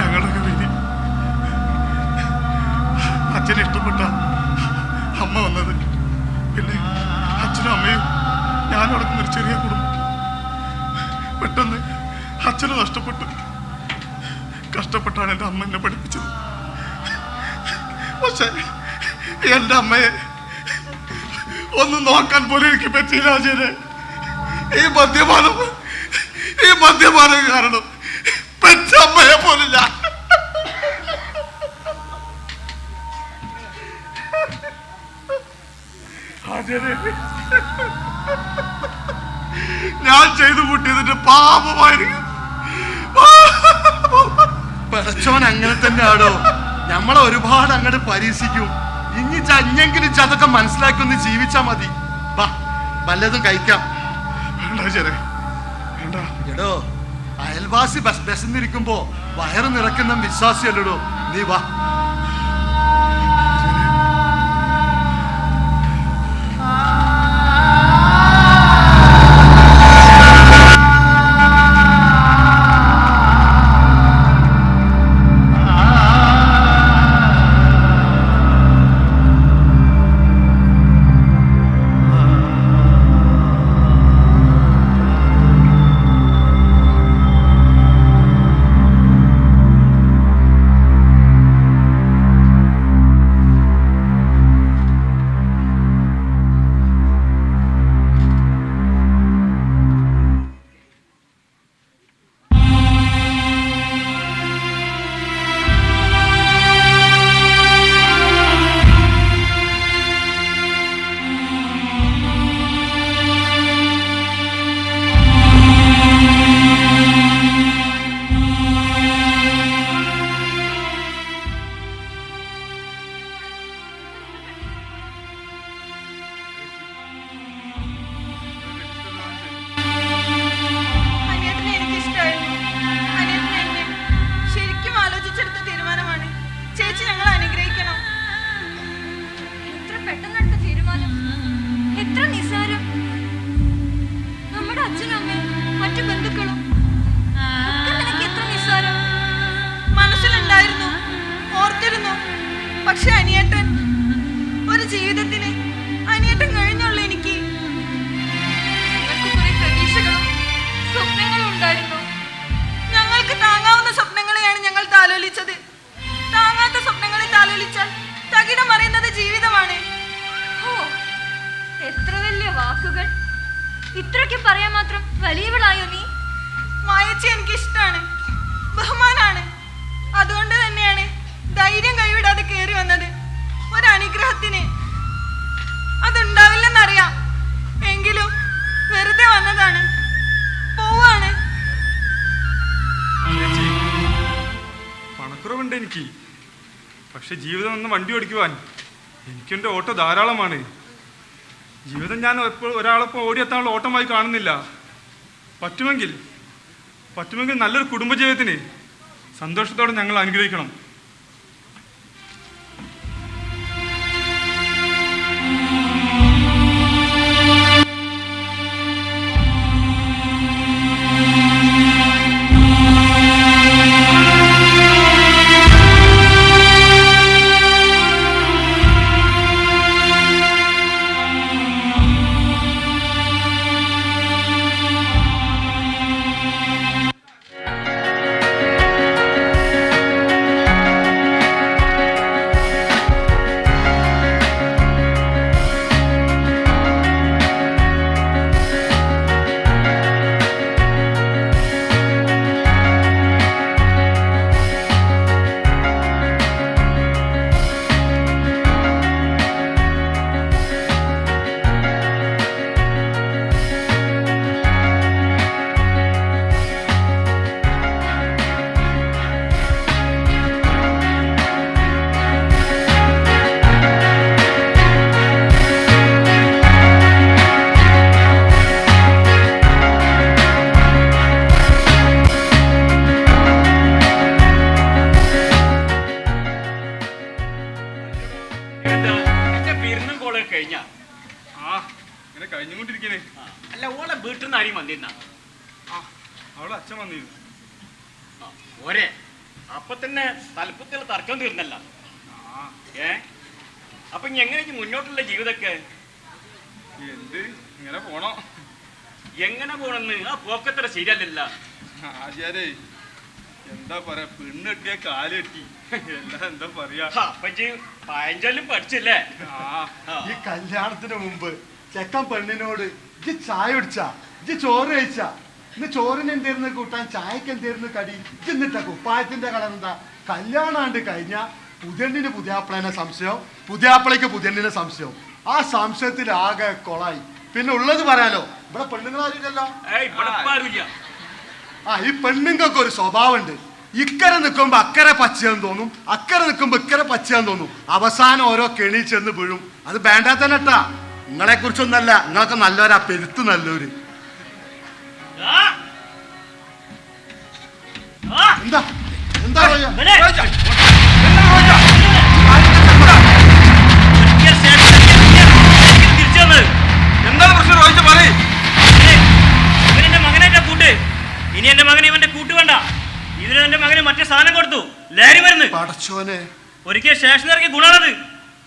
ഞങ്ങളൊക്കെ വിധി. അച്ഛനെ ഇഷ്ടപ്പെട്ട അമ്മ വന്നത്, പിന്നെ അച്ഛനും അമ്മയും ഞാനും അടക്കുന്ന ഒരു ചെറിയ കുടുംബം. പെട്ടെന്ന് അച്ഛനെ നഷ്ടപ്പെട്ടു. കഷ്ടപ്പെട്ടാണ് എൻ്റെ അമ്മ എന്നെ പഠിപ്പിച്ചത്. പക്ഷെ എൻ്റെ അമ്മയെ ഒന്നും നോക്കാൻ പോലും എനിക്ക് പറ്റിയില്ല. ആചാര്യ, ഈ മദ്യപാനം കാരണം പെറ്റ അമ്മയെ പോലില്ല. ഞാൻ ചെയ്തു കൂട്ടിയതിന്റെ പാപമായിരിക്കും. പടച്ചോൻ അങ്ങനെ തന്നെ ആടോ, നമ്മളെ ഒരുപാട് അങ്ങോട്ട് പരീക്ഷിക്കും. ഇനി ചഞ്ഞെങ്കിലും അതൊക്കെ മനസ്സിലാക്കി ഒന്ന് ജീവിച്ചാ മതി. വല്ലതും കഴിക്കാം. എടോ, അയൽവാസി ബസ്സിന്നിരിക്കുമ്പോ വയറ് നിറക്കുന്ന വിശ്വാസിയല്ലടോ നീ. വാ. പക്ഷെ അനിയേട്ടൻ, ഒരു ജീവിതത്തിന് അനിയേട്ടൻ കഴിഞ്ഞുള്ളൂ എനിക്ക്. ഞങ്ങൾക്ക് കുറെ പ്രതീക്ഷകളും സ്വപ്നങ്ങളും ഉണ്ടായിരുന്നു. ഞങ്ങൾക്ക് താങ്ങാവുന്ന സ്വപ്നങ്ങളെയാണ് ഞങ്ങൾ താലോലിച്ചത്. താങ്ങാത്ത സ്വപ്നങ്ങളെ താലോലിച്ചാൽ തകിടം മറിയുന്നത് ജീവിതമാണ്. ഓ, എത്ര വലിയ വാക്കുകൾ! ഇത്രയ്ക്ക് പറയാൻ മാത്രം വലിയവളായോ നീ? മായച്ചി എനിക്ക് ഇഷ്ടമാണ്, ബഹുമാനാണ്. അതുകൊണ്ട് തന്നെയാണ് ധൈര്യം കൈവിടാതെ കയറി വന്നത്. ഒരനുഗ്രഹത്തിന് അതുണ്ടാവില്ലെന്നറിയാം, എങ്കിലും വെറുതെ വന്നതാണ്. പോവാണ്. പണക്കുറവുണ്ട് എനിക്ക്, പക്ഷെ ജീവിതം ഒന്ന് വണ്ടി ഓടിക്കുവാൻ എനിക്കെൻ്റെ ഓട്ടോ ധാരാളമാണ്. ജീവിതം ഞാൻ എപ്പോൾ ഒരാളെപ്പോൾ ഓടിയെത്താനുള്ള ഓട്ടമായി കാണുന്നില്ല. പറ്റുമെങ്കിൽ നല്ലൊരു കുടുംബജീവിതത്തിന് സന്തോഷത്തോടെ ഞങ്ങൾ അനുഗ്രഹിക്കണം. ഇങ്ങനെ കഴിഞ്ഞുകൊണ്ടിരിക്കണേ. അല്ല ഓളെ വീട്ടിൽ നിന്ന് ആരെയും വന്നിരുന്ന? അവളെ അച്ഛൻ വന്നിരുന്നു. ഓരെ അപ്പൊ തന്നെ തലപ്പത്തിൽ തർക്കം തീർന്നല്ല. അപ്പൊ ഇനി എങ്ങനെ മുന്നോട്ടുള്ള ജീവിതമൊക്കെ? എന്ത് ഇങ്ങനെ പോണോ? എങ്ങനെ പോണെന്ന് ആ പോക്കത്ര ശരിയല്ലല്ല. ആചാരേ എന്താ പറയാ, പെണ്ണെട്ടിയ കാലെട്ടി, എല്ലാം എന്താ പറയാ. പയഞ്ചൊല്ലും പഠിച്ചില്ലേ? ഈ കല്യാണത്തിന് മുമ്പ് ചെക്കൻ പെണ്ണിനോട് ഇജ്ജ് ചായ കുടിച്ചാ, ഇജ്ജ് ചോറ് കഴിച്ചാ, ഇന്ന് ചോറിന് എന്തായിരുന്നു കൂട്ടാൻ, ചായക്ക് എന്തായിരുന്നു കടി, ഇജ്ജ് എന്നിട്ടാ കുപ്പായത്തിന്റെ കളർ എന്താ. കല്യാണാണ്ട് കഴിഞ്ഞ പുതിയണ്ണിന് പുതിയാപ്പിളനെ സംശയം, പുതിയാപ്പിളയ്ക്ക് പുതിയണ്ണിന് സംശയം. ആ സംശയത്തിൽ ആകെ കൊളായി. പിന്നെ ഉള്ളത് പറയാലോ, ഇവിടെ പെണ്ണുങ്ങളാരില്ലല്ലോ. ഈ പെണ്ണുങ്ങൾക്ക് ഒരു സ്വഭാവമുണ്ട്. ഇക്കരെ നിൽക്കുമ്പോ അക്കരെ പച്ചയാന്ന് തോന്നും, അക്കരെ നിൽക്കുമ്പോ ഇക്കരെ പച്ചയാന്ന് തോന്നും. അവസാനം ഓരോ കെണി ചെന്ന് വീഴും. അത് വേണ്ടാത്തന്നെട്ടാ. നിങ്ങളെ കുറിച്ചൊന്നല്ല, നിങ്ങളൊക്കെ നല്ലവരാ, പെരുത്ത് നല്ലവര്. എന്താ എന്താ എന്താണ് പ്രശ്നം ചോദിച്ചു പറയും. ഇവനെന്റെ മകനെ കൂട്ട്. ഇനി എന്റെ മകന് ഇവന്റെ കൂട്ട് വേണ്ട. ഇതിന് എന്റെ മകന് മറ്റേ സാധനം കൊടുത്തു, ലഹരി മരുന്ന്. പടച്ചോനെ, ഒരിക്കൽ സ്റ്റേഷനിൽ ഇറക്കി ഗുണാണത്.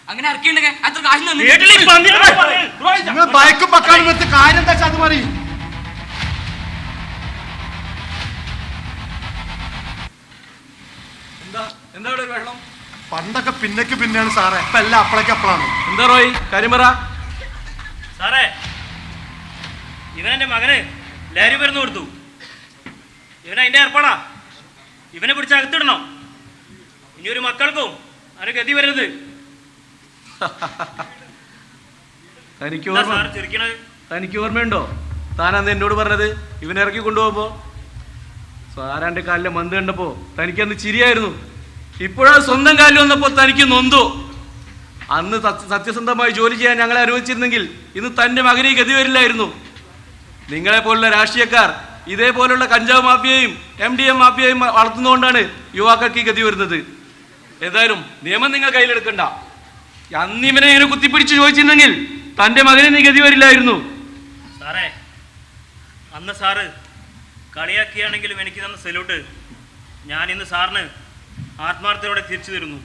അങ്ങനെ ഇറക്കിണ്ടെങ്കിൽ അത്ര കാശ് നിങ്ങൾ ബൈക്കും പക്കാളും വെച്ച് കാര്യം എന്താ വെച്ചാൽ അത് പറയും. എന്താ ഇവിടെ വെള്ളം? പണ്ടൊക്കെ പിന്നേക്ക് പിന്നെയാണ് സാറേ, ഇപ്പൊ എല്ലാം അപ്പളേക്ക് അപ്പളാണ്. എന്താ റോയ് കാര്യം പറ. സാറേ, ഇവനെന്റെ മകന് ലഹരി മരുന്ന് കൊടുത്തു. ഇവൻ അതിന്റെ ഏർപ്പാടാ. ഇവനെ പിടിച്ച് അകത്തിടണം. ഇനി ഒരു മക്കൾക്കും അവന് ഗതി വരരുത്. തനിക്ക് ഓർമ്മയുണ്ടോ താൻ അന്ന് എന്നോട് പറഞ്ഞത് ഇവനെ ഇറക്കി കൊണ്ടുപോകുമ്പോ? സാറാന്റെ കാലിലെ മന്ത് കണ്ടപ്പോ തനിക്കന്ന് ചിരിയായിരുന്നു. ഇപ്പോഴാ സ്വന്തം കാലിൽ വന്നപ്പോ തനിക്ക് നൊന്തോ. അന്ന് സത്യസന്ധമായി ജോലി ചെയ്യാൻ ഞങ്ങളെ അനുവദിച്ചിരുന്നെങ്കിൽ ഇന്ന് തന്റെ മകനെ ഗതി വരില്ലായിരുന്നു. നിങ്ങളെ പോലുള്ള രാഷ്ട്രീയക്കാർ ഇതേപോലുള്ള കഞ്ചാവ് മാഫിയയും MDM മാഫിയയും വളർത്തുന്നതുകൊണ്ടാണ് യുവാക്കൾക്ക് ഈ ഗതി വരുന്നത്. ഏതായാലും നിയമം നിങ്ങൾ കയ്യിലെടുക്കണ്ട. അന്ന് ഇവനെ ഇങ്ങനെ കുത്തിപ്പിടിച്ച് ചോദിച്ചിരുന്നെങ്കിൽ തന്റെ മകനെ നീ ഗതി വരില്ലായിരുന്നു. സാറേ, അന്ന് സാറ് കളിയാക്കിയാണെങ്കിലും എനിക്ക് തന്ന സല്യൂട്ട് ഞാൻ ഇന്ന് സാറിന് ആത്മാർത്ഥതയോടെ തിരിച്ചു തരുന്നു.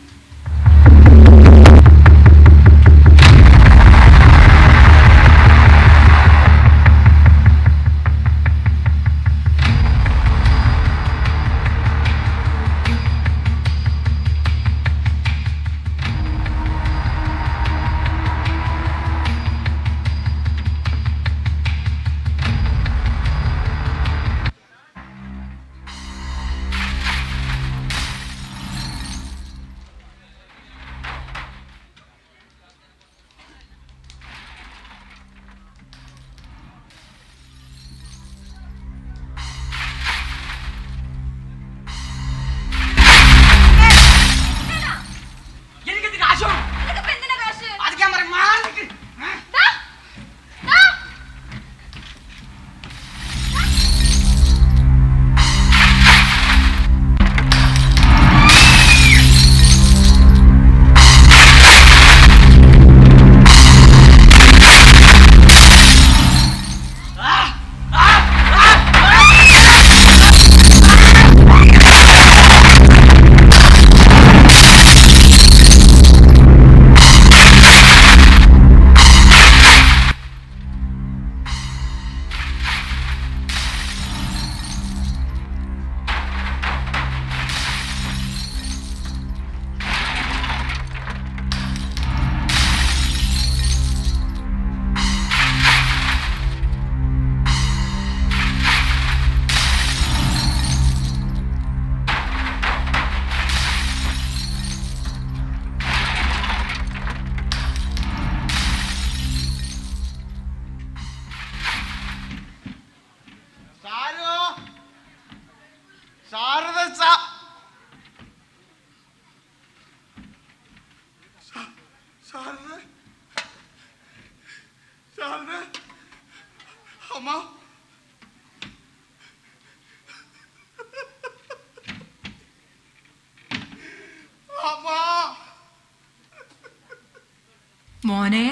മോനെ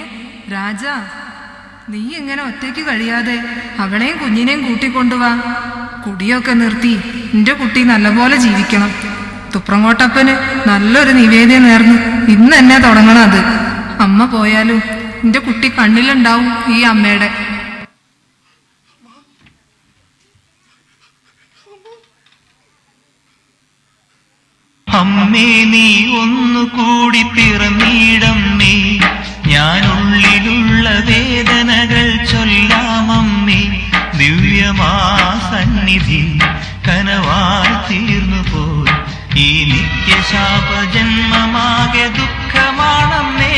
രാജ, നീ ഇങ്ങനെ ഒറ്റയ്ക്ക് കഴിയാതെ അവളെയും കുഞ്ഞിനെയും കൂട്ടിക്കൊണ്ടുവാ. കുടിയൊക്കെ നിർത്തി നിന്റെ കുട്ടി നല്ലപോലെ ജീവിക്കണം. തുപ്രങ്കോട്ടപ്പന് നല്ലൊരു നിവേദ്യം നേർന്ന് ഇന്ന് തന്നെ തുടങ്ങണം അത്. അമ്മ പോയാലും നിന്റെ കുട്ടി കണ്ണിലുണ്ടാവും ഈ അമ്മയുടെ. അമ്മേ നീ ഒന്നുകൂടി പിറന്നീടമ്മേ, ഞാനുള്ളിലുള്ള വേദനകൾ ചൊല്ലാമമ്മേ. ദിവ്യമാ സന്നിധി കനവായി തീർന്നു പോയി, ഈ നിത്യശാപ ജന്മമാകെ ദുഃഖമാണമ്മേ.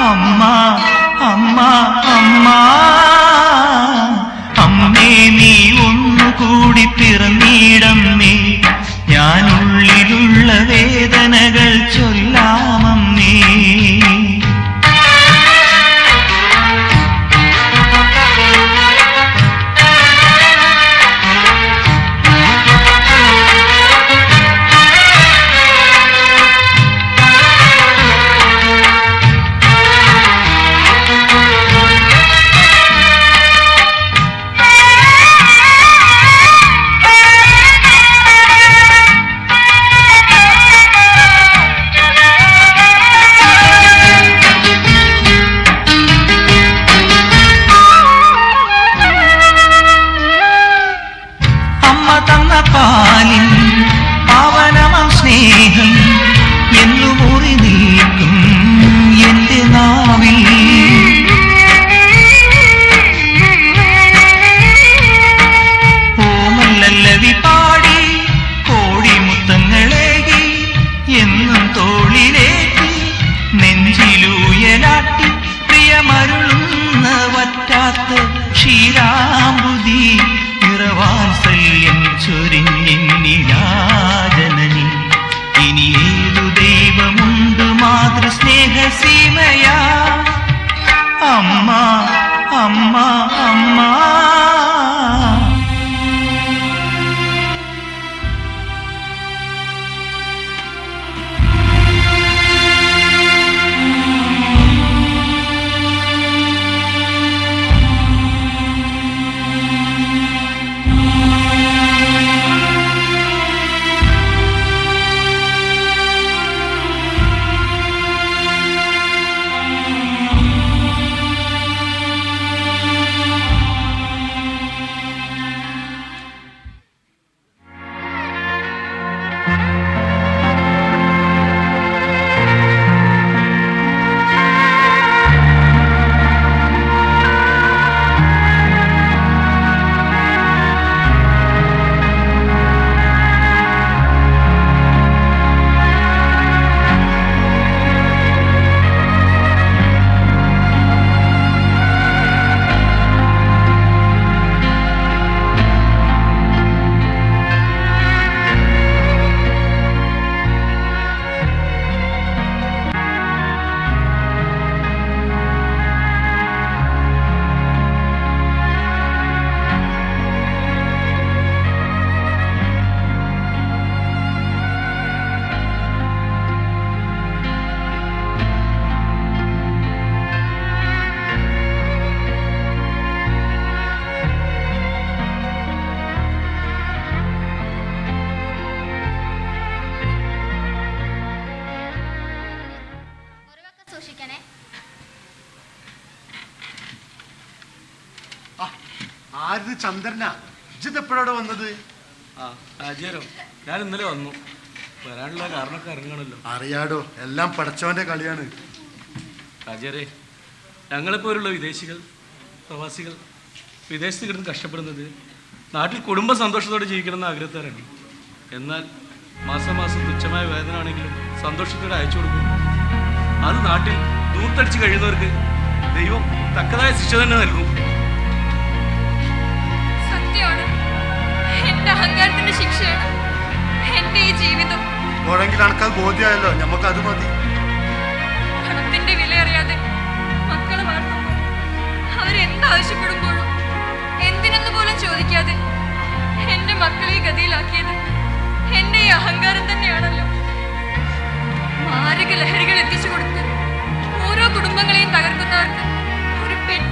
അമ്മ അമ്മ അമ്മ അമ്മേ നീ ഒന്നുകൂടി പിറന്നീടമ്മേ, ഞാനുള്ളിലുള്ള വേദനകൾ ചൊല്ലാമമ്മേ. പാലിൻ പാവനമം സ്നേഹം എന്നു മുറി നിൽക്കും എന്റെ നാവിൽ. ഓമല്ലല്ലവി പാടി കോടിമുത്തങ്ങളേകി എന്നും തോളിലേറ്റി നെഞ്ചിലൂയലാട്ടി പ്രിയമരുളുന്ന വറ്റാത്ത ക്ഷീരാമ്പുതി നിറവാത്സല്യം ചൊരിഞ്ഞെന്നിലാജനനി. ഇനി ഏതു ദൈവമുണ്ട് മാതൃസ്നേഹസീമയാ. അമ്മ അമ്മ അമ്മ ആര് ചന്ദ്രനാ? ഇജ്ജ് എപ്പോഴാണ് വന്നത്? ഞാൻ ഇന്നലെ വന്നു. വരാനുള്ള കാരണമൊക്കെ ഇറങ്ങണല്ലോ. അറിയാടോ, എല്ലാം പടച്ചവന്റെ കളിയാണ്. രാജാരെ, ഞങ്ങളെപ്പോലുള്ള വിദേശികൾ, പ്രവാസികൾ വിദേശത്ത് കിടന്ന് കഷ്ടപ്പെടുന്നത് നാട്ടിൽ കുടുംബ സന്തോഷത്തോടെ ജീവിക്കണമെന്ന് ആഗ്രഹക്കാരാണ്. എന്നാൽ മാസം മാസം തുച്ഛമായ വേതന ആണെങ്കിലും സന്തോഷത്തോടെ അയച്ചു കൊടുക്കും. അത് നാട്ടിൽ ദൂർത്തടിച്ച് കഴിയുന്നവർക്ക് ദൈവം തക്കതായ ശിക്ഷ തന്നെ നൽകും. സത്യമാണ്, എന്റെ അഹങ്കാരത്തിന്റെ ശിക്ഷയാണ് എന്റെ ഈ ജീവിതം. ഓരെങ്കിലും അനക്കാൽ ബോധ്യമായല്ലോ, നമുക്ക് അത് മതി. പണത്തിന്റെ വില അറിയാതെ മക്കളെ വളർത്തുമ്പോൾ അവരെന്താവശ്യപ്പെടുമ്പോഴും എന്തിനെന്ന് പോലും ചോദിക്കാതെ എന്റെ മക്കളെ ഈ ഗതിയിലാക്കിയത് എന്റെ ഈ അഹങ്കാരം തന്നെയാണല്ലോ. മാരക ലഹരികൾ എത്തിച്ചു കൊടുത്ത് ഓരോ കുടുംബങ്ങളെയും തകർക്കുന്നവർക്ക് ഒരു പെണ്ണ്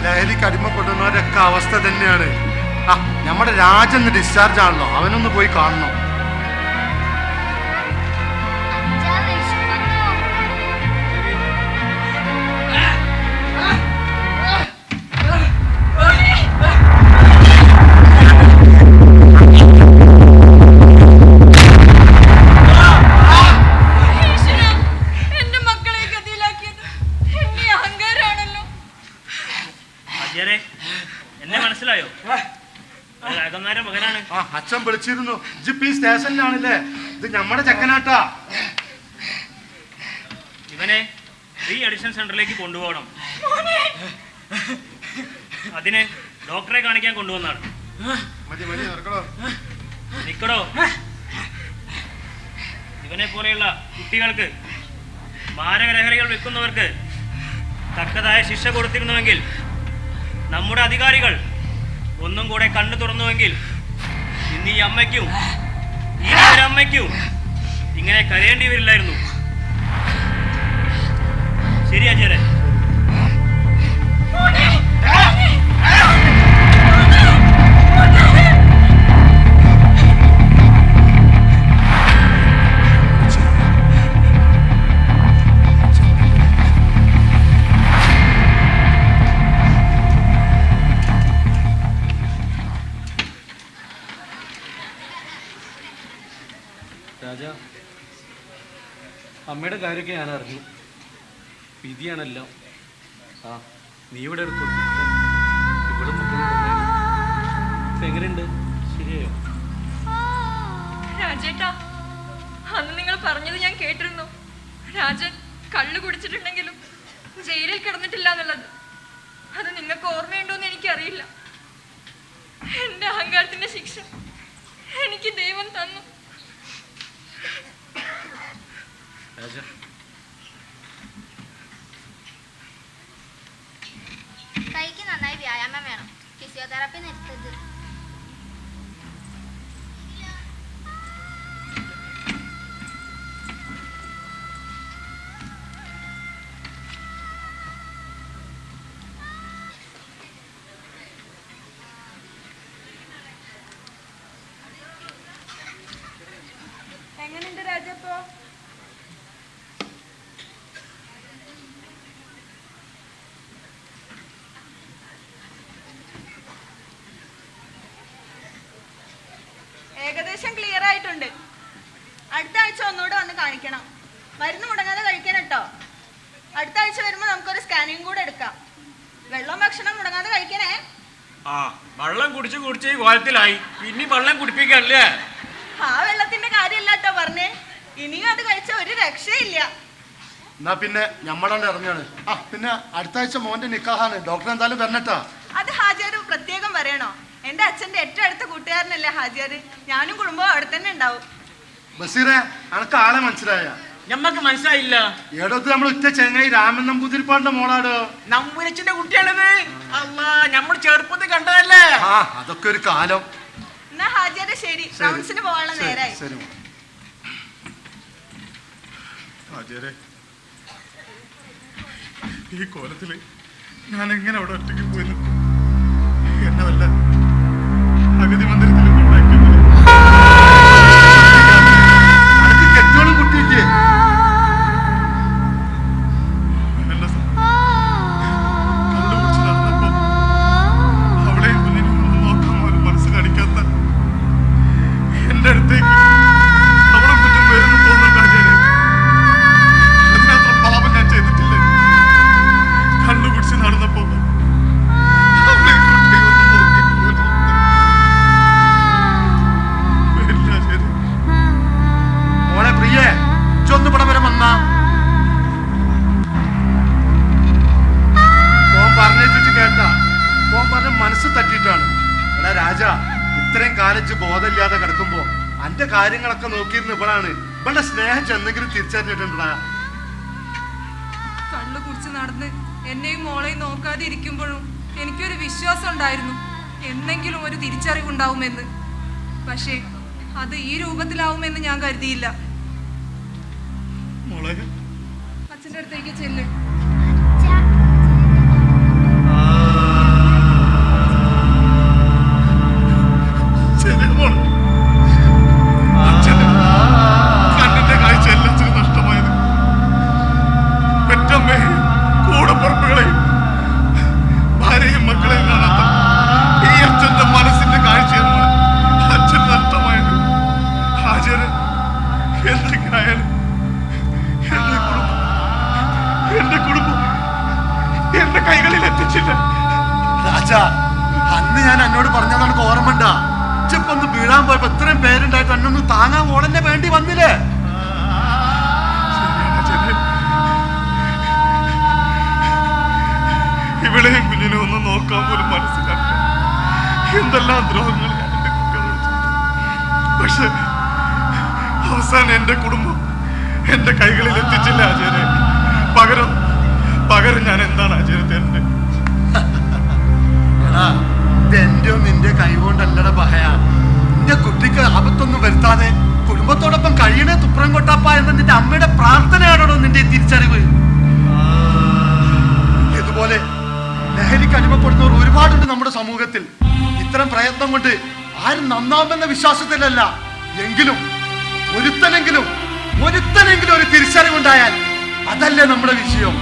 ലഹരിക്ക് അടിമപ്പെടുന്നവരൊക്കെ അവസ്ഥ തന്നെയാണ്. ആ നമ്മുടെ രാജന്ന് ഡിസ്ചാർജ് ആണല്ലോ, അവനൊന്ന് പോയി കാണണം. എന്നെ മനസ്സിലായോ? മകനാണ്. അച്ഛൻ വിളിച്ചിരുന്നു. ജിപ്പി സ്റ്റേഷനിലാണല്ലേ? ഇത് നമ്മുടെ ചെക്കനാട്ടാ. ഇവനെ റീ അഡിക്ഷൻ സെന്ററിലേക്ക് കൊണ്ടുപോകണം. അതിന് ഡോക്ടറെ കാണിക്കാൻ കൊണ്ടുവന്നാണ്. നിക്കടോ. ഇവനെ പോലെയുള്ള കുട്ടികൾക്ക് മാരകലഹരികൾ വിൽക്കുന്നവർക്ക് തക്കതായ ശിക്ഷ കൊടുത്തിരുന്നുവെങ്കിൽ, നമ്മുടെ അധികാരികൾ ഒന്നും കൂടെ കണ്ണു തുറന്നുവെങ്കിൽ, ഇന്ന് ഈ അമ്മയ്ക്കും ഈ അമ്മയ്ക്കും ഇങ്ങനെ കരയേണ്ടി വരില്ലായിരുന്നു. ശരി അജയരെ. രാജാ, അമ്മയുടെ കാര്യമൊക്കെ ഞാൻ അറിഞ്ഞു. വിധിയാണല്ലോ. ആ, നീ ഇവിടെ എടുത്തു. ഇവിടെ എങ്ങനെയുണ്ട്? ശരിയായോ? രാജേട്ടാ, അന്ന് നിങ്ങൾ പറഞ്ഞത് ഞാൻ കേട്ടിരുന്നു. രാജൻ കള്ളു കുടിച്ചിട്ടുണ്ടെങ്കിലും ജയിലിൽ കിടന്നിട്ടില്ല എന്നുള്ളത്. അത് നിങ്ങൾക്ക് ഓർമ്മയുണ്ടോന്ന് എനിക്കറിയില്ല. എന്റെ അഹങ്കാരത്തിന്റെ ശിക്ഷ എനിക്ക് ദൈവം തന്നു. കൈക്ക് നന്നായി വ്യായാമം വേണം. ഫിസിയോതെറാപ്പി നിർത്തരുത്. എങ്ങനെയുണ്ട് രാജപ്പോ? ഏകദേശം ക്ലിയർ ആയിട്ടുണ്ട്. അടുത്ത ആഴ്ച ഒന്നുകൂടെ വന്ന് കാണിക്കണം. മരുന്ന് മുടങ്ങാതെ കഴിക്കാൻ കേട്ടോ. അടുത്ത ആഴ്ച വരുമ്പോൾ നമുക്കൊരു സ്കാനിങ് കൂടെ എടുക്കാം. വെള്ളം ഭക്ഷണം മുടങ്ങാതെ കഴിക്കണേ. ആ, വെള്ളം കുടിച്ച് കുടിച്ച് കോലത്തിലായി. പിന്നെ വെള്ളം കുടിപ്പിക്കല്ലേ? ആ വെള്ളത്തിന്റെ കാര്യമല്ല കേട്ടോ പറഞ്ഞേ. ഇനിയും അത് കഴിച്ച ഒരു രക്ഷയില്ല. എന്നാ പിന്നെ ഞമ്മളാണ്ട് ഇറങ്ങാണ്. ആ പിന്നെ അടുത്ത ആഴ്ച മോന്റെ നിക്കാഹാണ്. ഡോക്ടർ എന്തായാലും വരണട്ടാ. അത് ഹാജിയാര് പ്രത്യേകം പറയണോ? എന്റെ അച്ഛന്റെ ഏറ്റവും അടുത്ത കൂട്ടുകാരനല്ലേ ഹാജിയാര്. ഞാനും കുടുംബവും അവിടെ തന്നെ ഉണ്ടാവും. ബസീറെ, അനക്ക് ആളെ മനസ്സിലായ? ഞമ്മക്ക് മനസ്സിലായില്ല. ഏടത്ത് നമ്മൾ ഉച്ച ചെങ്ങായി രാമൻ നമ്പൂതിരിപ്പാടിന്റെ മോളാടോ. നമ്പൂരച്ചന്റെ കുട്ടിയാണത്. അല്ലാ, നമ്മൾ ചെറുപ്പത്തിൽ കണ്ടതല്ലേ? ആ, അതൊക്കെ ഒരു കാലം. എന്നാ ഹാജിയാരെ ശരി, റൗണ്ട്സിന് പോകാനുള്ള നേരായി. ഹാജിയാരെ, ഈ കോലത്തില് ഞാൻ എങ്ങനെ അവിടെ ഒറ്റയ്ക്ക് പോയി നിൽക്കും? എന്നെ വല്ല അഗതി മന്ദിരത്തിൽ കെട്ടോളം കുട്ടിയില്ലേ? കണ്ടുപിടിച്ച് നടന്നപ്പോ അവിടെയും കുഞ്ഞിനും നോക്കാൻ ഒരു മനസ്സ് കാണിക്കാത്ത എന്റെ അടുത്തേക്ക് അവളും കുറ്റം വരുന്നു തോന്നുന്നുണ്ട് ഹാജിയാരെ. അതിനത്ര പാപം ഞാൻ ചെയ്തിട്ടില്ലേ? കണ്ടുപിടിച്ച് നടന്നപ്പോ മോളെ പ്രിയേ, ചൊന്ന് ഇവിടെ വരെ വന്നാ. ഓൻ പറഞ്ഞേച്ചു കേട്ടാ? ഓൻ പറഞ്ഞ മനസ്സ് തട്ടിയിട്ടാണ്. എടാ രാജ, ഇത്രയും കാലിച്ച് ബോധമില്ലാതെ കിടക്കുമ്പോ അന്റെ കാര്യങ്ങളൊക്കെ നോക്കിയിരുന്ന ഇവളാണ്. ഇവളുടെ സ്നേഹം ചെന്നെങ്കിലും തിരിച്ചറിഞ്ഞിട്ടുണ്ടാ. കള്ളു കുടിച്ച് നടന്ന് എന്നെയും മോളെയും നോക്കാതെ ഇരിക്കുമ്പോഴും എനിക്കൊരു വിശ്വാസം ഉണ്ടായിരുന്നു, എന്നെങ്കിലും ഒരു തിരിച്ചറിവുണ്ടാവുമെന്ന്. പക്ഷേ അത് ഈ രൂപത്തിലാവുമെന്ന് ഞാൻ കരുതിയില്ല. അച്ഛൻ്റെ അടുത്തേക്ക് ചെല്ല്. അന്ന് ഞാൻ എന്നോട് പറഞ്ഞതാണ് ഓർമ്മണ്ട. ഇപ്പൊ ഒന്ന് വീഴാൻ പോയപ്പോ ഇത്രയും പേരുണ്ടായിട്ട് എന്നൊന്ന് താങ്ങാൻ ഓളന്നെ വേണ്ടി വന്നില്ലേ? ഇവിടെയും കുഞ്ഞിനെ ഒന്ന് നോക്കാൻ പോലും മനസ്സിലാക്കില്ല. എന്തെല്ലാം ദ്രോഹങ്ങൾ ഞാൻ എന്റെ കുട്ടികളോട് ചെയ്തു. പക്ഷെ അവസാനം എന്റെ കുടുംബം എന്റെ കൈകളിൽ എത്തിച്ചില്ല ആചാര്യ. പകരം ഞാൻ എന്താണ് ആചാര്യ തരുന്നത്? എന്റെ നിന്റെ കൈകൊണ്ടല്ലട ഭയ. നിന്റെ കുട്ടിക്ക് ആപത്തൊന്നും വരുത്താതെ കുടുംബത്തോടൊപ്പം കഴിയണേ തുപ്രം കൊട്ടാപ്പ എന്ന നിന്റെ അമ്മയുടെ പ്രാർത്ഥനയാണോ നിന്റെ തിരിച്ചറിവ്? ഇതുപോലെ ലഹരിക്ക് അടിമപ്പെടുന്നവർ ഒരുപാടുണ്ട് നമ്മുടെ സമൂഹത്തിൽ. ഇത്തരം പ്രയത്നം കൊണ്ട് ആരും നന്നാവുമെന്ന വിശ്വാസത്തിലല്ല, എങ്കിലും ഒരുത്തനെങ്കിലും ഒരു തിരിച്ചറിവുണ്ടായാൽ അതല്ലേ നമ്മുടെ വിഷയം.